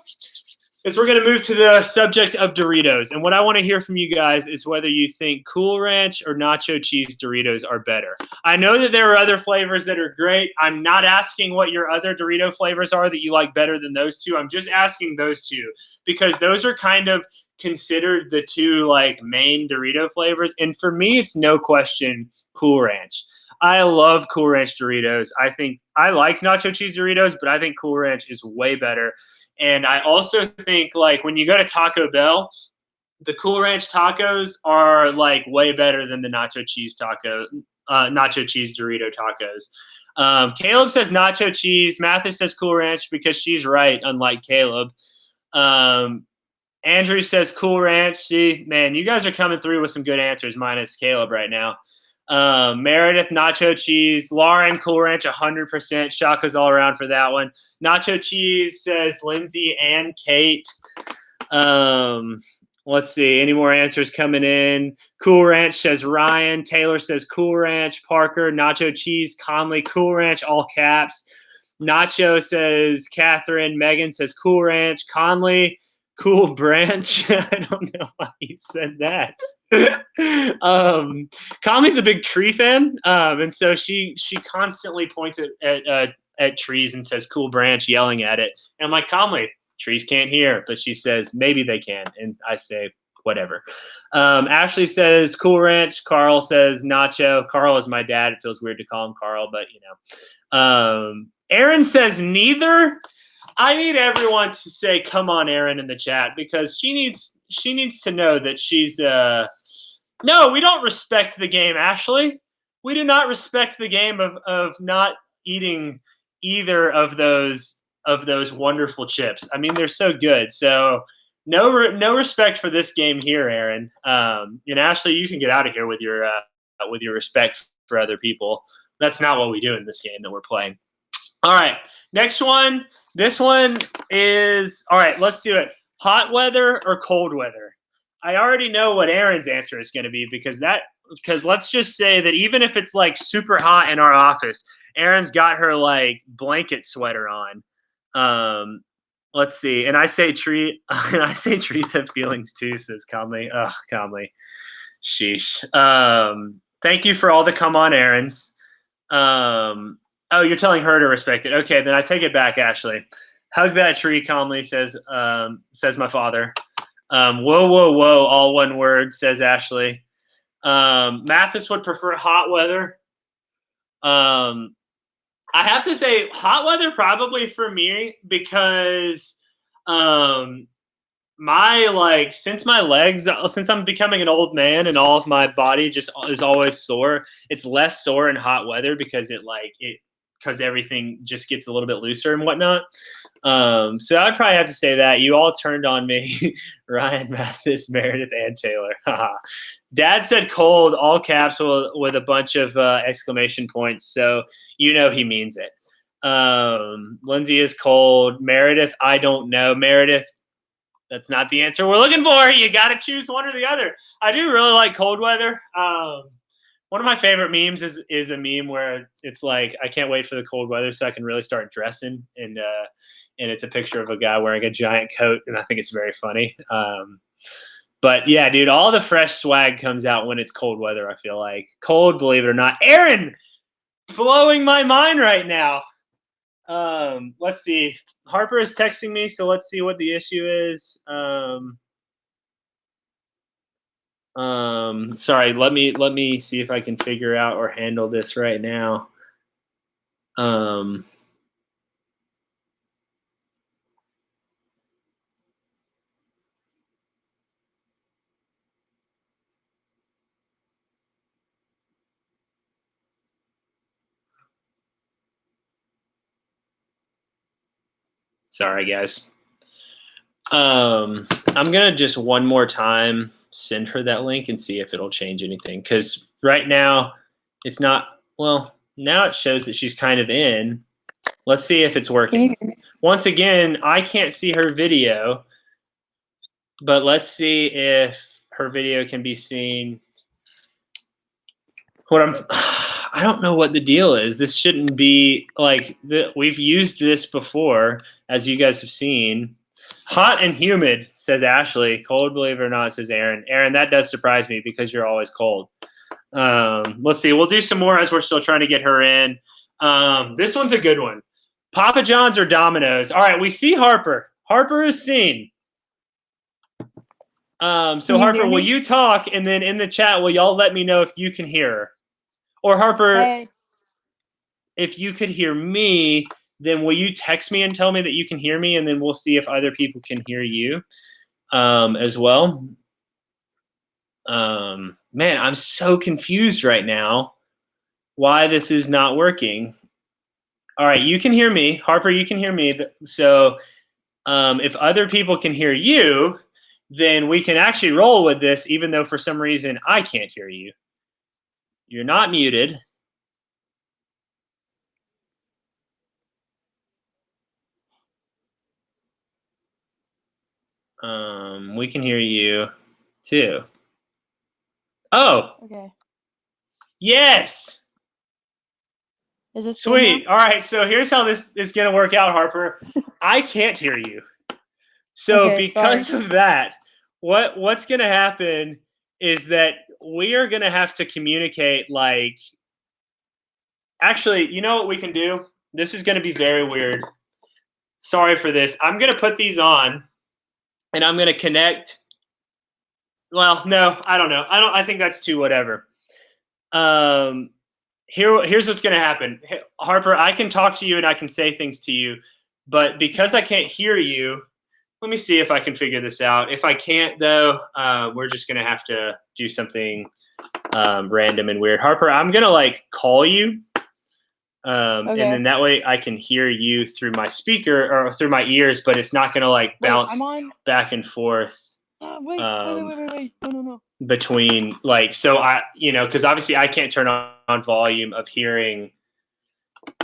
is we're going to move to the subject of Doritos. And what I want to hear from you guys is whether you think Cool Ranch or nacho cheese Doritos are better. I know that there are other flavors that are great. I'm not asking what your other Dorito flavors are that you like better than those two. I'm just asking those two because those are kind of considered the two like main Dorito flavors. And for me, it's no question Cool Ranch. I love Cool Ranch Doritos. I think I like nacho cheese Doritos, but I think Cool Ranch is way better. And I also think like when you go to Taco Bell, the Cool Ranch tacos are like way better than the nacho cheese Dorito tacos. Caleb says nacho cheese. Mathis says Cool Ranch because she's right, unlike Caleb. Andrew says Cool Ranch. See, man, you guys are coming through with some good answers, minus Caleb right now. Meredith, nacho cheese. Lauren, Cool Ranch, 100%. Shaka's all around for that one. Nacho cheese says Lindsay and Kate. Let's see. Any more answers coming in? Cool Ranch says Ryan. Taylor says Cool Ranch. Parker, nacho cheese. Conley, Cool Ranch, all caps. Nacho says Catherine. Megan says Cool Ranch. Conley, Cool Branch. I don't know why you said that. Conley's a big tree fan, and so she constantly points at trees and says "Cool Branch," yelling at it. And I'm like, Conley, trees can't hear, but she says maybe they can, and I say whatever. Ashley says Cool Ranch. Carl says Nacho. Carl is my dad. It feels weird to call him Carl, but you know. Aaron says neither. I need everyone to say "Come on, Aaron" in the chat because she needs to know that she's. No, we don't respect the game, Ashley. We do not respect the game of not eating either of those wonderful chips. I mean, they're so good. So no respect for this game here, Aaron. And Ashley, you can get out of here with your respect for other people. That's not what we do in this game that we're playing. All right, next one. This one is all right. Let's do it. Hot weather or cold weather? I already know what Aaron's answer is going to be because let's just say that even if it's like super hot in our office, Aaron's got her like blanket sweater on. Let's see. And I say trees have feelings too, says Conley. Ugh, Conley. Sheesh. Thank you for all the come on Aaron's. Oh, you're telling her to respect it. Okay, then I take it back, Ashley. Hug that tree, Conley, says my father. Whoa, whoa, whoa, all one word, says Ashley. Mathis would prefer hot weather. I have to say hot weather probably for me because since I'm becoming an old man and all of my body just is always sore, it's less sore in hot weather because because everything just gets a little bit looser and whatnot. So I'd probably have to say that. You all turned on me. Ryan, Mathis, Meredith, and Taylor. Dad said cold, all caps with a bunch of exclamation points. So he means it. Lindsay is cold. Meredith, I don't know. Meredith, that's not the answer we're looking for. You got to choose one or the other. I do really like cold weather. One of my favorite memes is a meme where it's like, I can't wait for the cold weather so I can really start dressing. And it's a picture of a guy wearing a giant coat, and I think it's very funny. But yeah, dude, all the fresh swag comes out when it's cold weather, I feel like. Cold, believe it or not. Aaron, blowing my mind right now. Let's see. Harper is texting me, so let's see what the issue is. Sorry, let me see if I can figure out or handle this right now. Sorry, guys. I'm gonna just one more time send her that link and see if it'll change anything. Because right now, it's not. Well, now it shows that she's kind of in. Let's see if it's working. Once again, I can't see her video, but let's see if her video can be seen. I don't know what the deal is. This shouldn't be like we've used this before, as you guys have seen. Hot and humid, says Ashley. Cold, believe it or not, says Aaron. Aaron, that does surprise me because you're always cold. Let's see. We'll do some more as we're still trying to get her in. This one's a good one. Papa John's or Domino's? All right, we see Harper. Harper is seen. So Harper, will you talk? And then in the chat, will y'all let me know if you can hear her? Or Harper, if you could hear me, then will you text me and tell me that you can hear me? And then we'll see if other people can hear you as well. Man, I'm so confused right now why this is not working. All right, you can hear me. Harper, you can hear me. So if other people can hear you, then we can actually roll with this, even though for some reason I can't hear you. You're not muted. We can hear you too. Oh. Okay. Yes. Is this sweet? All right. So here's how this is going to work out, Harper. I can't hear you. So because of that, what's going to happen is that we are going to have to communicate like. Actually, you know what we can do? This is going to be very weird. Sorry for this. I'm going to put these on. And I'm going to connect. Well, no, I don't know. I think that's too whatever. Here's what's going to happen. Harper, I can talk to you and I can say things to you, But because I can't hear you, let me see if I can figure this out. If I can't, though, we're just gonna have to do something random and weird. Harper, I'm gonna like call you, and Okay. then that way I can hear you through my speaker or through my ears, but it's not gonna like Wait, bounce I'm on. back and forth Wait. um, No, no, no. between like so I because obviously I can't turn on volume of hearing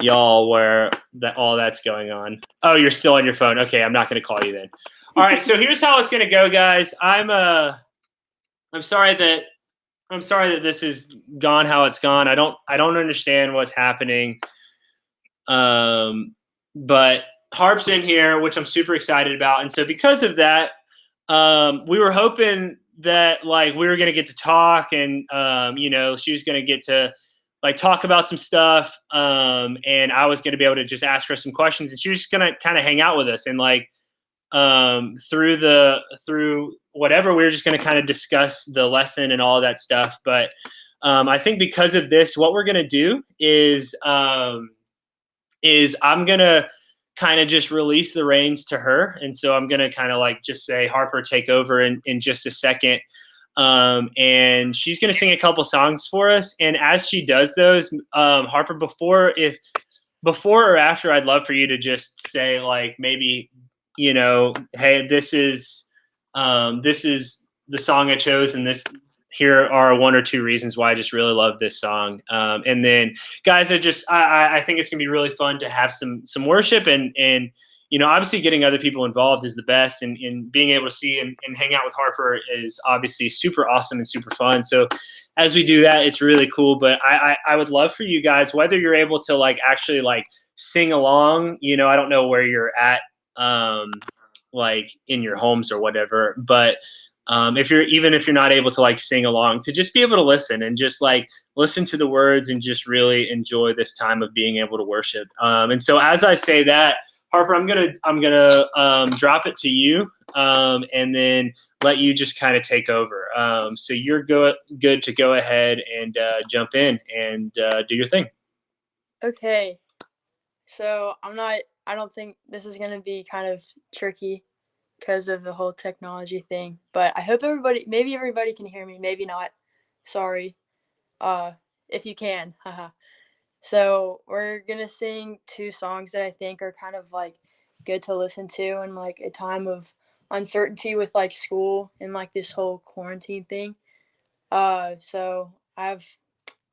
y'all where that all that's going on. Oh, you're still on your phone. Okay, I'm not gonna call you then. All right, so here's how it's gonna go, guys. I'm sorry that this has gone how it's gone. I don't understand what's happening. But Harp's in here, which I'm super excited about. And so because of that, we were hoping that like we were gonna get to talk and she was gonna get to like talk about some stuff. And I was gonna be able to just ask her some questions and she was just gonna kind of hang out with us and like through whatever we were just going to kind of discuss the lesson and all of that stuff. But I think because of this, what we're going to do is I'm going to kind of just release the reins to her. And so I'm going to kind of like just say, Harper, take over in just a second. And she's going to sing a couple songs for us. And as she does those, Harper, before or after, I'd love for you to just say like maybe, hey, this is the song I chose, and here are one or two reasons why I just really love this song. And then, guys, I think it's gonna be really fun to have some worship and obviously getting other people involved is the best, and being able to see and hang out with Harper is obviously super awesome and super fun. So as we do that, it's really cool. But I would love for you guys, whether you're able to like actually like sing along, I don't know where you're at, like in your homes or whatever, but if you're not able to like sing along, to just be able to listen and just like listen to the words and just really enjoy this time of being able to worship. And so as I say that, Harper, I'm gonna drop it to you, and then let you just kind of take over. So you're good to go ahead and jump in and do your thing. Okay. So I don't think this is gonna be kind of tricky because of the whole technology thing. But I hope maybe everybody can hear me, maybe not. Sorry. Uh, if you can, haha. So we're gonna sing two songs that I think are kind of like good to listen to in like a time of uncertainty with like school and like this whole quarantine thing. So I have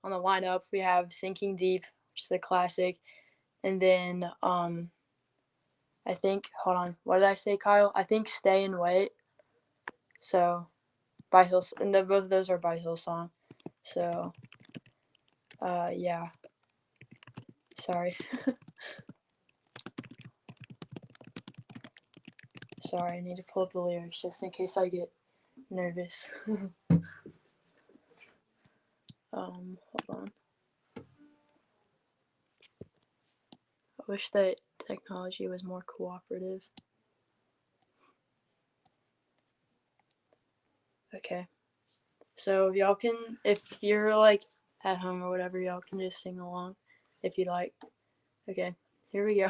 on the lineup we have Sinking Deep, which is a classic, and then I think hold on, what did I say, Kyle? I think Stay and Wait. So by Hill, and both of those are by Hillsong. So yeah. Sorry. Sorry, I need to pull up the lyrics just in case I get nervous. Hold on. I wish that technology was more cooperative. Okay. So y'all can, if you're like at home or whatever, y'all can just sing along if you'd like. Okay, here we go.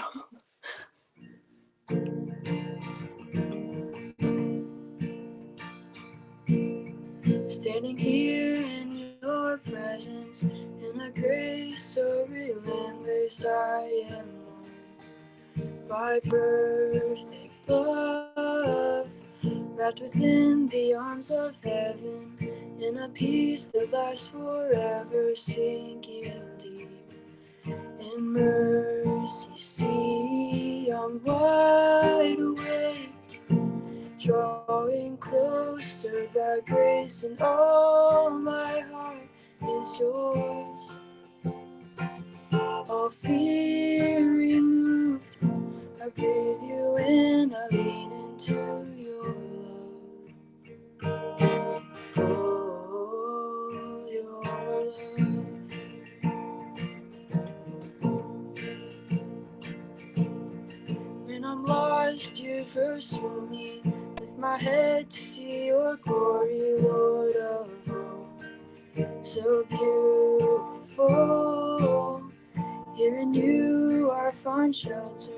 Standing here in your presence, in a grace so relentless, I am won by perfect love, wrapped within the arms of heaven, in a peace that lasts forever, sinking deep in mercy. See, I'm wide awake, drawing closer by grace, and all my heart is yours. All fear removed, I breathe you in, I lean into your love. Oh, your love. When I'm lost, you pursue me. Lift my head to see your glory, Lord of all. So beautiful. Here in you I find shelter,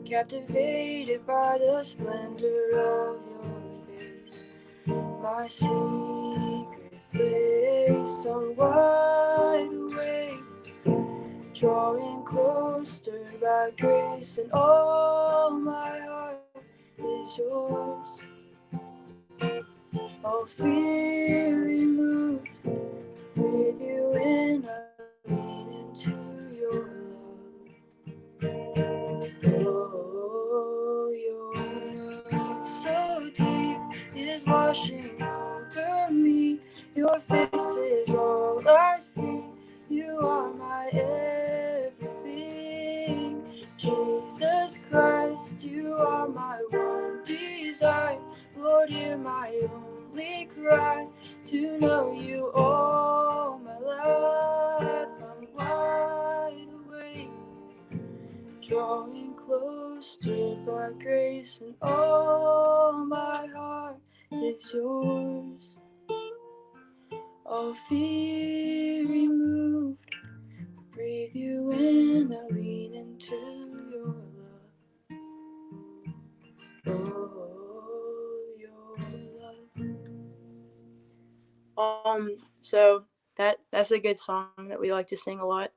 captivated by the splendor of your face. My secret place, I'm wide awake, drawing closer by grace, and all my heart is yours. All fear removed, breathe you in, I lean into your love. Oh, your love so deep is washing over me. Your face is all I see. You are my everything. Jesus Christ, you are my one desire. Lord, hear my only cry, to know you all my life. I'm wide awake, drawing closer by grace, and all my heart is yours. All fear removed, breathe you in, I lean into your love. Oh, your love. So that's a good song that we like to sing a lot,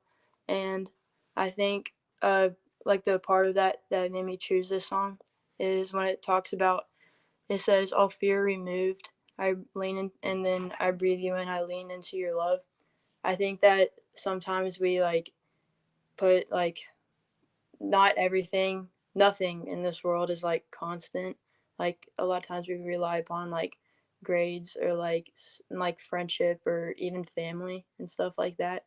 and I think like the part of that made me choose this song is when it talks about, it says, all fear removed, I lean in, and then I breathe you in, I lean into your love. I think that sometimes we like put like, not everything, nothing in this world is like constant. Like a lot of times we rely upon like grades or like friendship or even family and stuff like that.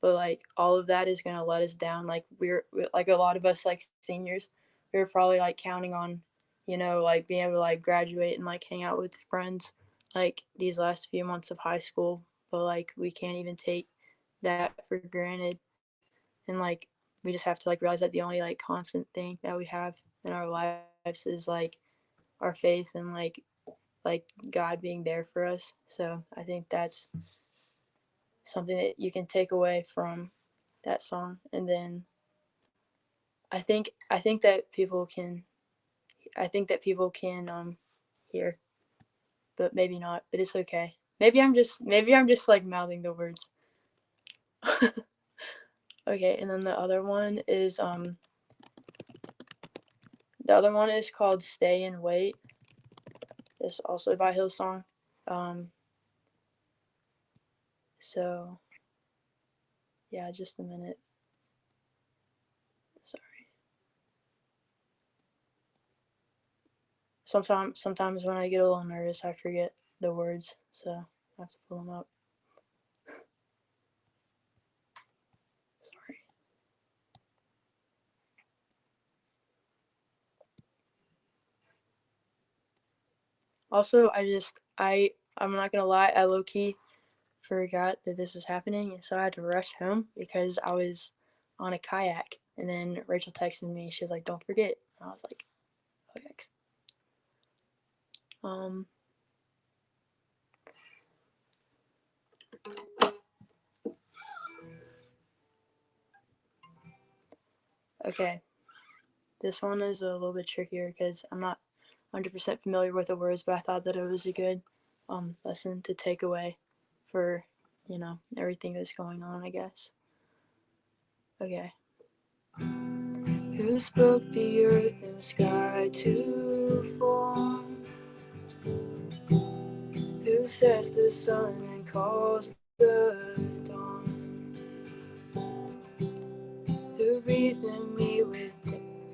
But like all of that is gonna let us down. Like we're like a lot of us like seniors, we were probably like counting on, like being able to like graduate and like hang out with friends like these last few months of high school. But like we can't even take that for granted, and like we just have to like realize that the only like constant thing that we have in our lives is like our faith and like God being there for us. So I think that's something that you can take away from that song. And then I think that people can hear, but maybe not, but it's okay. Maybe I'm just like mouthing the words. Okay, and then the other one is called Stay and Wait. It's also by Hillsong. So yeah, just a minute. Sorry. Sometimes when I get a little nervous, I forget the words, so I have to pull them up. Sorry. Also, I'm not gonna lie, I low key forgot that this was happening, and so I had to rush home because I was on a kayak. And then Rachel texted me. She was like, "Don't forget." And I was like, "Okay." Okay. This one is a little bit trickier because I'm not 100% familiar with the words, but I thought that it was a good lesson to take away for, everything that's going on, I guess. Okay. Who spoke the earth and sky to form? Who sets the sun and calls the dawn? Who breathed in me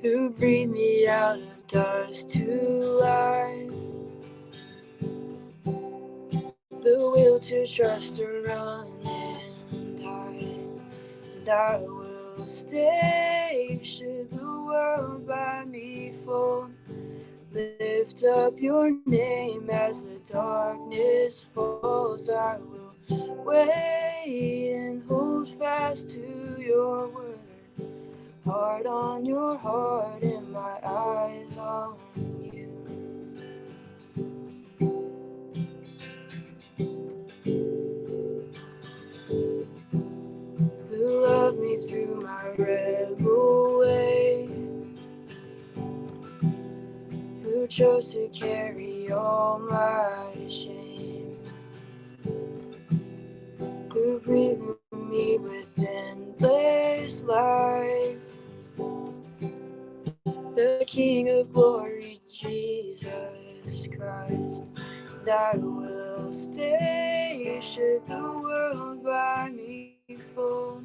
who breathed me out of dust to life? The will to trust, to run and hide, and I will stay should the world by me fall. Lift up your name as the darkness falls. I will wait and hold fast to your word. Heart on your heart and my eyes on you. Who loved me through my rebel way? I will stay should the world by me fall.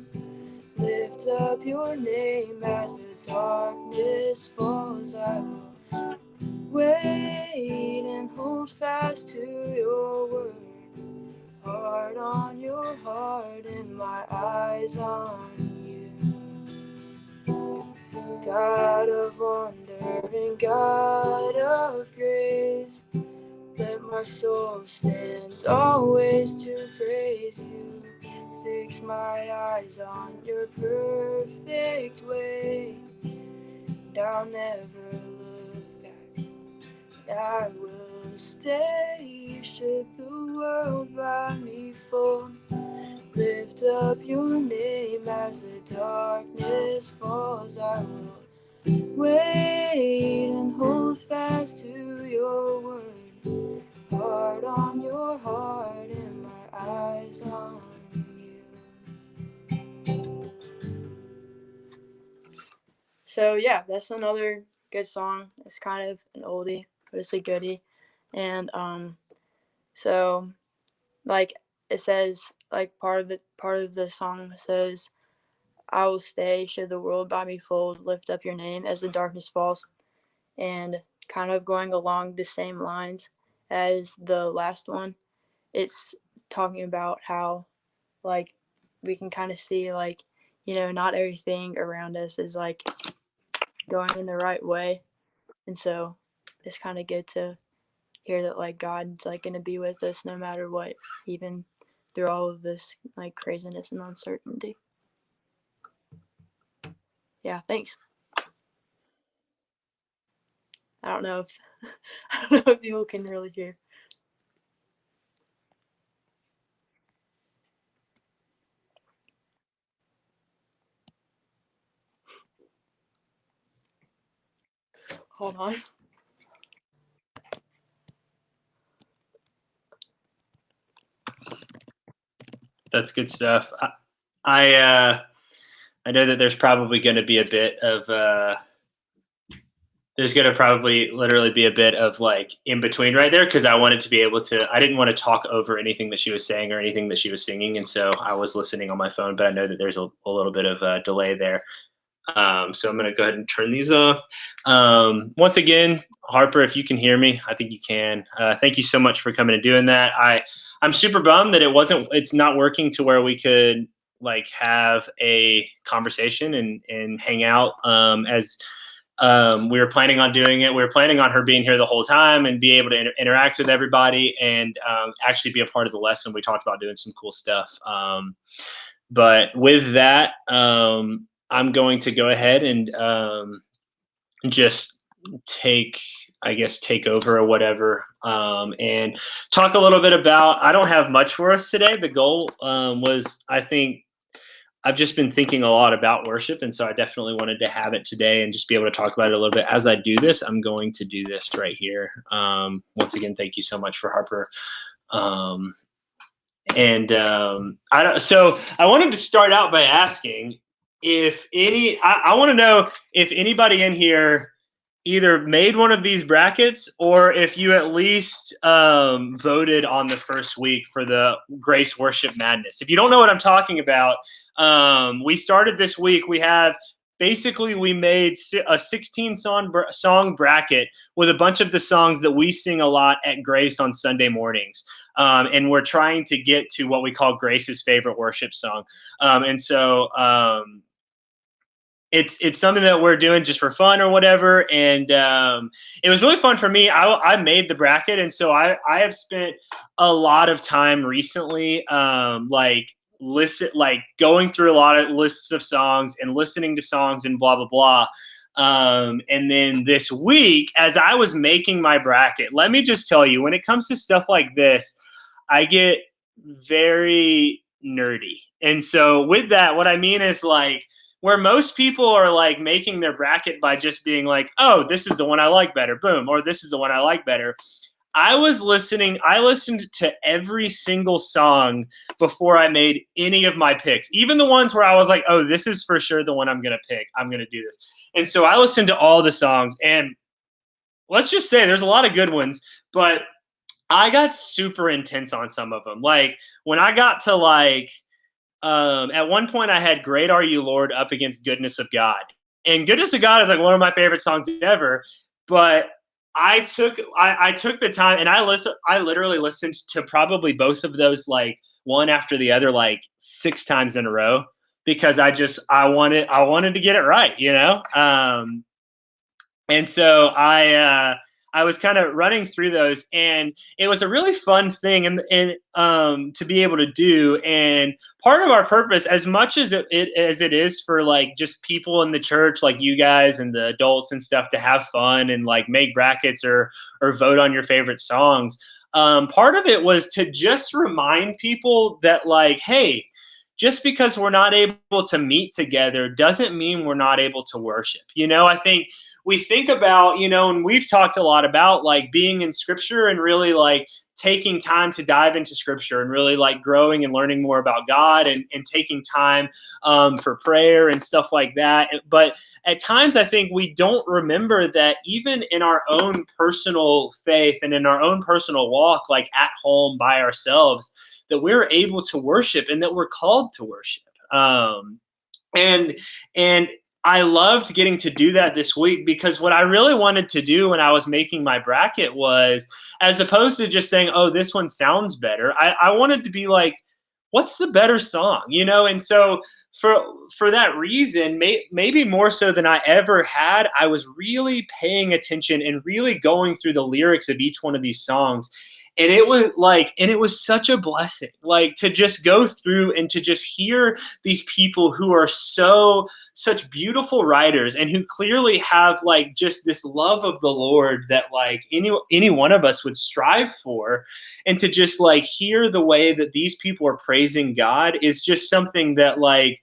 Lift up your name as the darkness falls. I will wait and hold fast to your word. Heart on your heart and my eyes on you. God of wonder and God of grace, let my soul stand always to praise you. Fix my eyes on your perfect way, and I'll never look back. I will stay should the world by me fall. Lift up your name as the darkness falls. I will wait and hold fast to your word. Heart on your heart and my eyes on you. So yeah, that's another good song. It's kind of an oldie, but it's a goodie. And so like it says, like part of the song says, I will stay should the world by me fold, lift up your name as the darkness falls. And kind of going along the same lines as the last one, it's talking about how like we can kind of see like, you know, not everything around us is like going in the right way. And so it's kind of good to hear that like God's like going to be with us no matter what, even through all of this like craziness and uncertainty. Yeah, thanks. I don't know if people can really hear. Hold on. That's good stuff. I know that there's probably going to be a bit of there's going to probably literally be a bit of like in between right there, because I wanted to be able to, I didn't want to talk over anything that she was saying or anything that she was singing, and so I was listening on my phone, but I know that there's a little bit of a delay there. So I'm going to go ahead and turn these off. Once again, Harper, if you can hear me, I think you can. Thank you so much for coming and doing that. I'm super bummed that it's not working to where we could like have a conversation and hang out as we were planning on doing it. We were planning on her being here the whole time and be able to interact with everybody and actually be a part of the lesson. We talked about doing some cool stuff. But with that, I'm going to go ahead and just take over or whatever, and talk a little bit about, I don't have much for us today. The goal was, I think, I've just been thinking a lot about worship, and so I definitely wanted to have it today and just be able to talk about it a little bit. As I do this, I'm going to do this right here. Once again, thank you so much for Harper. So I wanted to start out by asking if I want to know if anybody in here either made one of these brackets or if you at least voted on the first week for the Grace Worship Madness. If you don't know what I'm talking about, we started this week. We made a 16 song bracket with a bunch of the songs that we sing a lot at Grace on Sunday mornings. And we're trying to get to what we call Grace's favorite worship song. It's something that we're doing just for fun or whatever. And it was really fun for me. I made the bracket. And so I have spent a lot of time recently, going through a lot of lists of songs and listening to songs and blah, blah, blah. And then this week, as I was making my bracket, let me just tell you, when it comes to stuff like this, I get very nerdy. And so with that, what I mean is like, where most people are like making their bracket by just being like, oh, this is the one I like better, boom, or this is the one I like better. I listened to every single song before I made any of my picks, even the ones where I was like, oh, this is for sure the one I'm going to pick. I'm going to do this. And so I listened to all the songs, and let's just say there's a lot of good ones, but I got super intense on some of them. Like when I got to at one point I had "Great Are You, Lord" up against "Goodness of God," and "Goodness of God" is like one of my favorite songs ever. But I took the time and I literally listened to probably both of those like one after the other like 6 times in a row because I wanted to get it right, you know. And so I was kind of running through those, and it was a really fun thing, and to be able to do. And part of our purpose, as much as it is for like just people in the church, like you guys and the adults and stuff, to have fun and like make brackets or vote on your favorite songs. Part of it was to just remind people that like, hey, just because we're not able to meet together doesn't mean we're not able to worship. You know, I think we think about, you know, and we've talked a lot about like being in scripture and really like taking time to dive into scripture and really like growing and learning more about God and taking time for prayer and stuff like that. But at times, I think we don't remember that even in our own personal faith and in our own personal walk, like at home by ourselves, that we're able to worship and that we're called to worship. And and I loved getting to do that this week because what I really wanted to do when I was making my bracket was, as opposed to just saying, "Oh, this one sounds better," I wanted to be like, "What's the better song?" You know. And so for that reason, maybe more so than I ever had, I was really paying attention and really going through the lyrics of each one of these songs. And it was such a blessing, like to just go through and to just hear these people who are such beautiful writers and who clearly have like just this love of the Lord that like any one of us would strive for, and to just like hear the way that these people are praising God is just something that like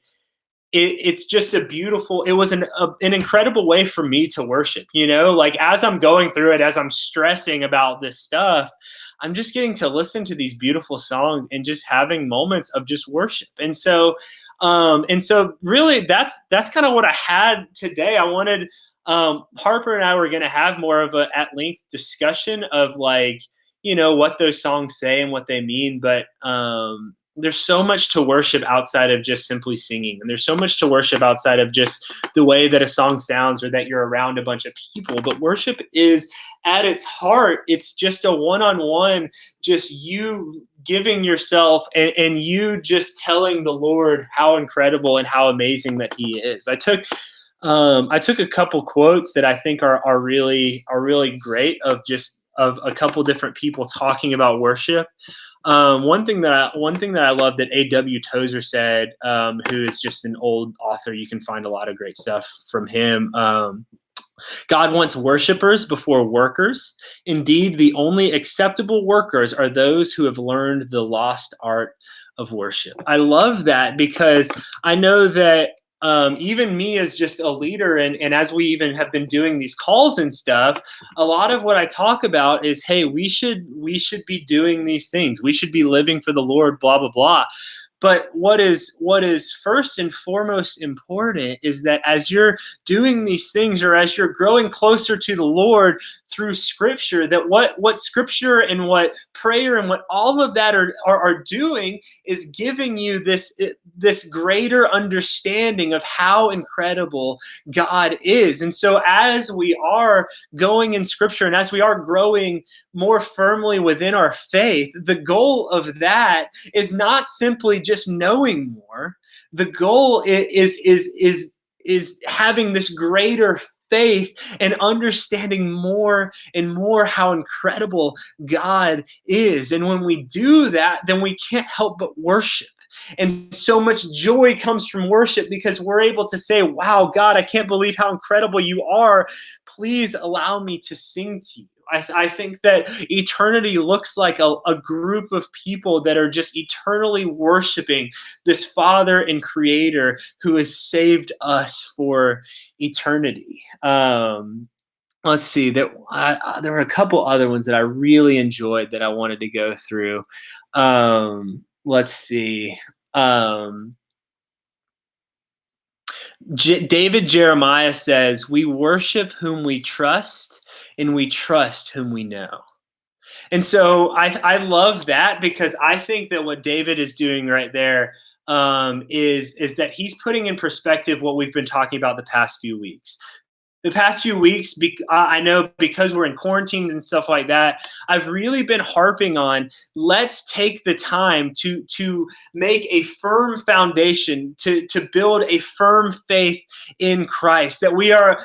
it's just it was an incredible way for me to worship, you know, like as I'm going through it, as I'm stressing about this stuff, I'm just getting to listen to these beautiful songs and just having moments of just worship. And so really that's kind of what I had today. I wanted Harper and I were going to have more of a at length discussion of like, you know, what those songs say and what they mean. But there's so much to worship outside of just simply singing. And there's so much to worship outside of just the way that a song sounds or that you're around a bunch of people. But worship is at its heart, it's just a one-on-one, just you giving yourself and you just telling the Lord how incredible and how amazing that he is. I took a couple quotes that I think are really great of a couple different people talking about worship. One thing that I love that A.W. Tozer said, who is just an old author, you can find a lot of great stuff from him. God wants worshipers before workers. Indeed, the only acceptable workers are those who have learned the lost art of worship. I love that because I know that even me as just a leader, and as we even have been doing these calls and stuff, a lot of what I talk about is, hey, we should be doing these things. We should be living for the Lord, blah, blah, blah. But what is first and foremost important is that as you're doing these things, or as you're growing closer to the Lord through Scripture, that what Scripture and what prayer and what all of that are doing is giving you this greater understanding of how incredible God is. And so as we are going in Scripture and as we are growing more firmly within our faith, the goal of that is not simply just knowing more. The goal is having this greater faith and understanding more and more how incredible God is. And when we do that, then we can't help but worship. And so much joy comes from worship because we're able to say, wow, God, I can't believe how incredible you are. Please allow me to sing to you. I think that eternity looks like a group of people that are just eternally worshiping this Father and Creator who has saved us for eternity. Let's see. There were a couple other ones that I really enjoyed that I wanted to go through. Let's see. David Jeremiah says, "We worship whom we trust, and we trust whom we know." And so I love that, because I think that what David is doing right there is that he's putting in perspective what we've been talking about the past few weeks. The past few weeks, I know because we're in quarantines and stuff like that, I've really been harping on, let's take the time to make a firm foundation, to build a firm faith in Christ. That we are,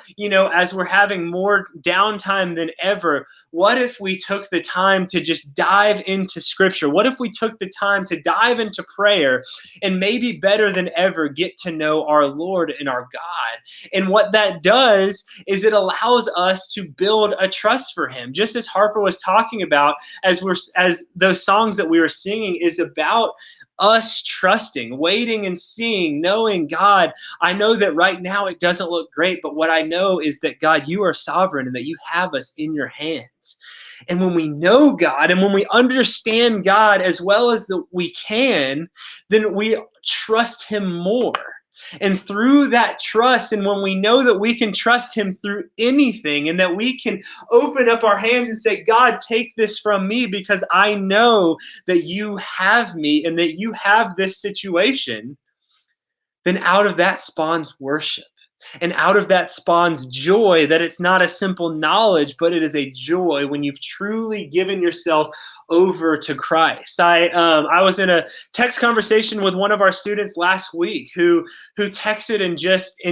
as we're having more downtime than ever, what if we took the time to just dive into Scripture? What if we took the time to dive into prayer and maybe better than ever get to know our Lord and our God? And what that does is it allows us to build a trust for him. Just as Harper was talking about, as those songs that we were singing is about us trusting, waiting and seeing, knowing, God, I know that right now it doesn't look great, but what I know is that, God, you are sovereign and that you have us in your hands. And when we know God and when we understand God as well as we can, then we trust him more. And through that trust, and when we know that we can trust him through anything, and that we can open up our hands and say, God, take this from me because I know that you have me and that you have this situation, then out of that spawns worship. And out of that spawns joy, that it's not a simple knowledge, but it is a joy when you've truly given yourself over to Christ. I was in a text conversation with one of our students last week who texted and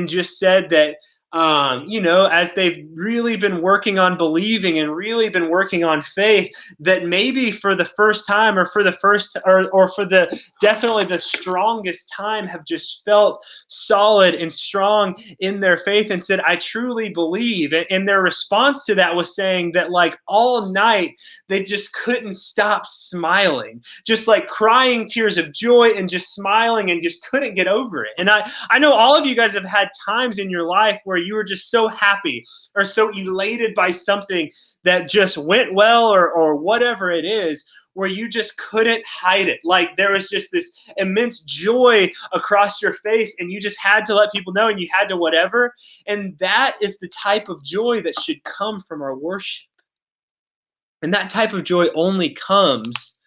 just said that, as they've really been working on believing and really been working on faith, that maybe for the first time or for the definitely the strongest time have just felt solid and strong in their faith and said, I truly believe. And their response to that was saying that, like, all night they just couldn't stop smiling, just like crying tears of joy and just smiling and just couldn't get over it. And I know all of you guys have had times in your life where you were just so happy or so elated by something that just went well, or whatever it is, where you just couldn't hide it. Like there was just this immense joy across your face and you just had to let people know, and you had to whatever. And that is the type of joy that should come from our worship. And that type of joy only comes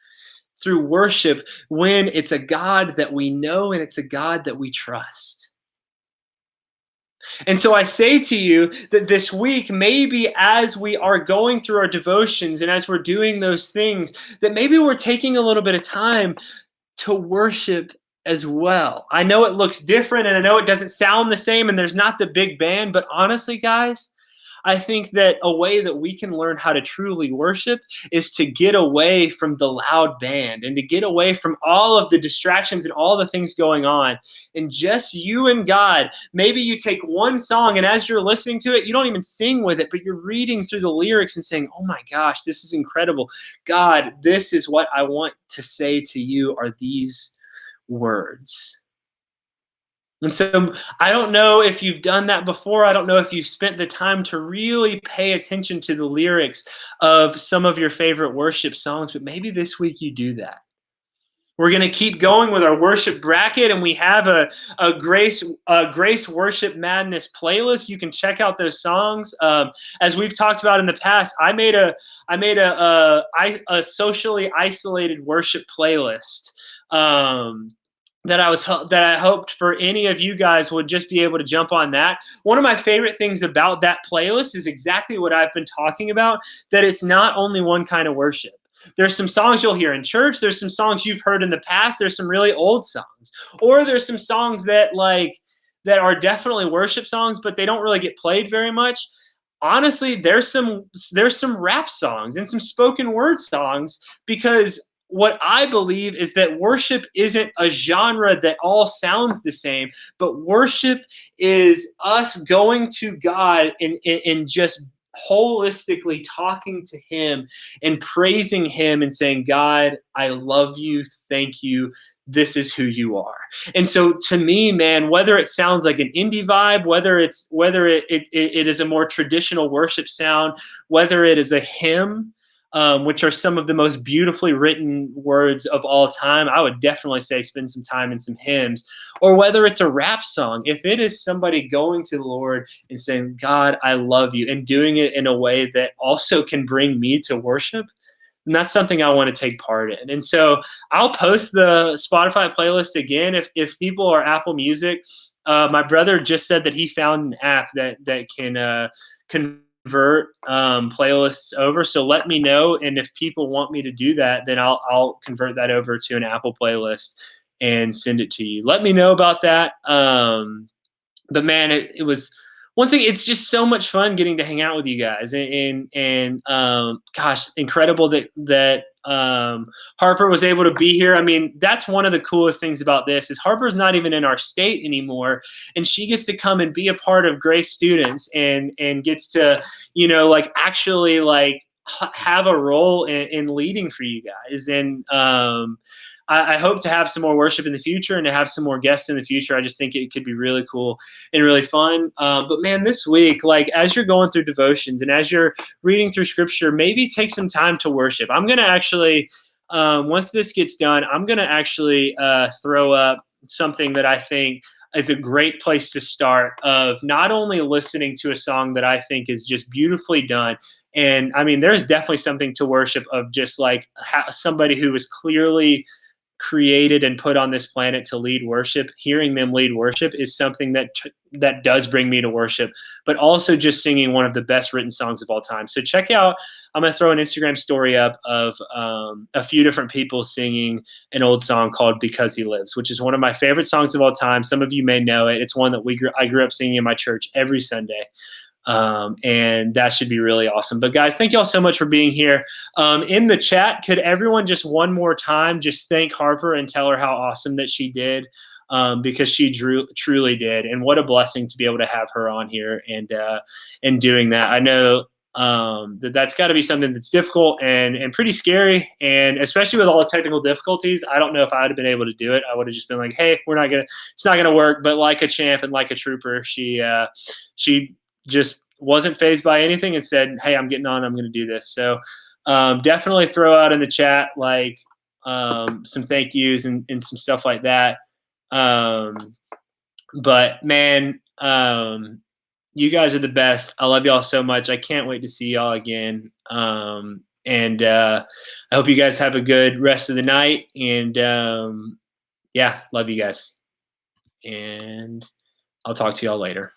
through worship when it's a God that we know and it's a God that we trust. And so I say to you that this week, maybe as we are going through our devotions and as we're doing those things, that maybe we're taking a little bit of time to worship as well. I know it looks different and I know it doesn't sound the same and there's not the big band, but honestly, guys, I think that a way that we can learn how to truly worship is to get away from the loud band and to get away from all of the distractions and all the things going on. And just you and God, maybe you take one song and as you're listening to it, you don't even sing with it, but you're reading through the lyrics and saying, oh my gosh, this is incredible. God, this is what I want to say to you are these words. And so I don't know if you've done that before. I don't know if you've spent the time to really pay attention to the lyrics of some of your favorite worship songs, but maybe this week you do that. We're going to keep going with our worship bracket, and we have a Grace Worship Madness playlist. You can check out those songs. As we've talked about in the past, I made a socially isolated worship playlist. That I hoped for any of you guys would just be able to jump on that. One of my favorite things about that playlist is exactly what I've been talking about, that it's not only one kind of worship. There's some songs you'll hear in church. There's some songs you've heard in the past. There's some really old songs. Or there's some songs that are definitely worship songs, but they don't really get played very much. Honestly, there's some rap songs and some spoken word songs, because what I believe is that worship isn't a genre that all sounds the same, but worship is us going to God and just holistically talking to him and praising him and saying, God, I love you. Thank you. This is who you are. And so to me, man, whether it sounds like an indie vibe, whether it is a more traditional worship sound, whether it is a hymn, which are some of the most beautifully written words of all time, I would definitely say spend some time in some hymns. Or whether it's a rap song, if it is somebody going to the Lord and saying, God, I love you, and doing it in a way that also can bring me to worship, then that's something I want to take part in. And so I'll post the Spotify playlist again if people are Apple Music. My brother just said that he found an app that can convert playlists over. So let me know, and if people want me to do that, then I'll convert that over to an Apple playlist and send it to you. Let me know about that. But man, it was one thing. It's just so much fun getting to hang out with you guys, and gosh, incredible that Harper was able to be here. I mean, that's one of the coolest things about this is Harper's not even in our state anymore, and she gets to come and be a part of Grace Students and gets to, like actually like have a role in leading for you guys. And I hope to have some more worship in the future and to have some more guests in the future. I just think it could be really cool and really fun. But man, this week, like as you're going through devotions and as you're reading through scripture, maybe take some time to worship. I'm going to actually, once this gets done, I'm going to actually throw up something that I think is a great place to start, of not only listening to a song that I think is just beautifully done. And I mean, there's definitely something to worship of just like somebody who was clearly created and put on this planet to lead worship. Hearing them lead worship is something that does bring me to worship, but also just singing one of the best written songs of all time. So check out, I'm going to throw an Instagram story up of a few different people singing an old song called Because He Lives, which is one of my favorite songs of all time. Some of you may know it. It's one that I grew up singing in my church every Sunday. And that should be really awesome. But guys, thank you all so much for being here. In the chat, could everyone just one more time just thank Harper and tell her how awesome that she did, because she truly did. And what a blessing to be able to have her on here and doing that. I know that's got to be something that's difficult and pretty scary, and especially with all the technical difficulties. I don't know if I'd have been able to do it. I would have just been like, hey, it's not gonna work. But like a champ and like a trooper, she just wasn't fazed by anything and said, hey, I'm getting on, I'm going to do this. So definitely throw out in the chat like some thank yous and some stuff like that. But man, you guys are the best. I love y'all so much. I can't wait to see y'all again. And I hope you guys have a good rest of the night. And yeah, love you guys. And I'll talk to y'all later.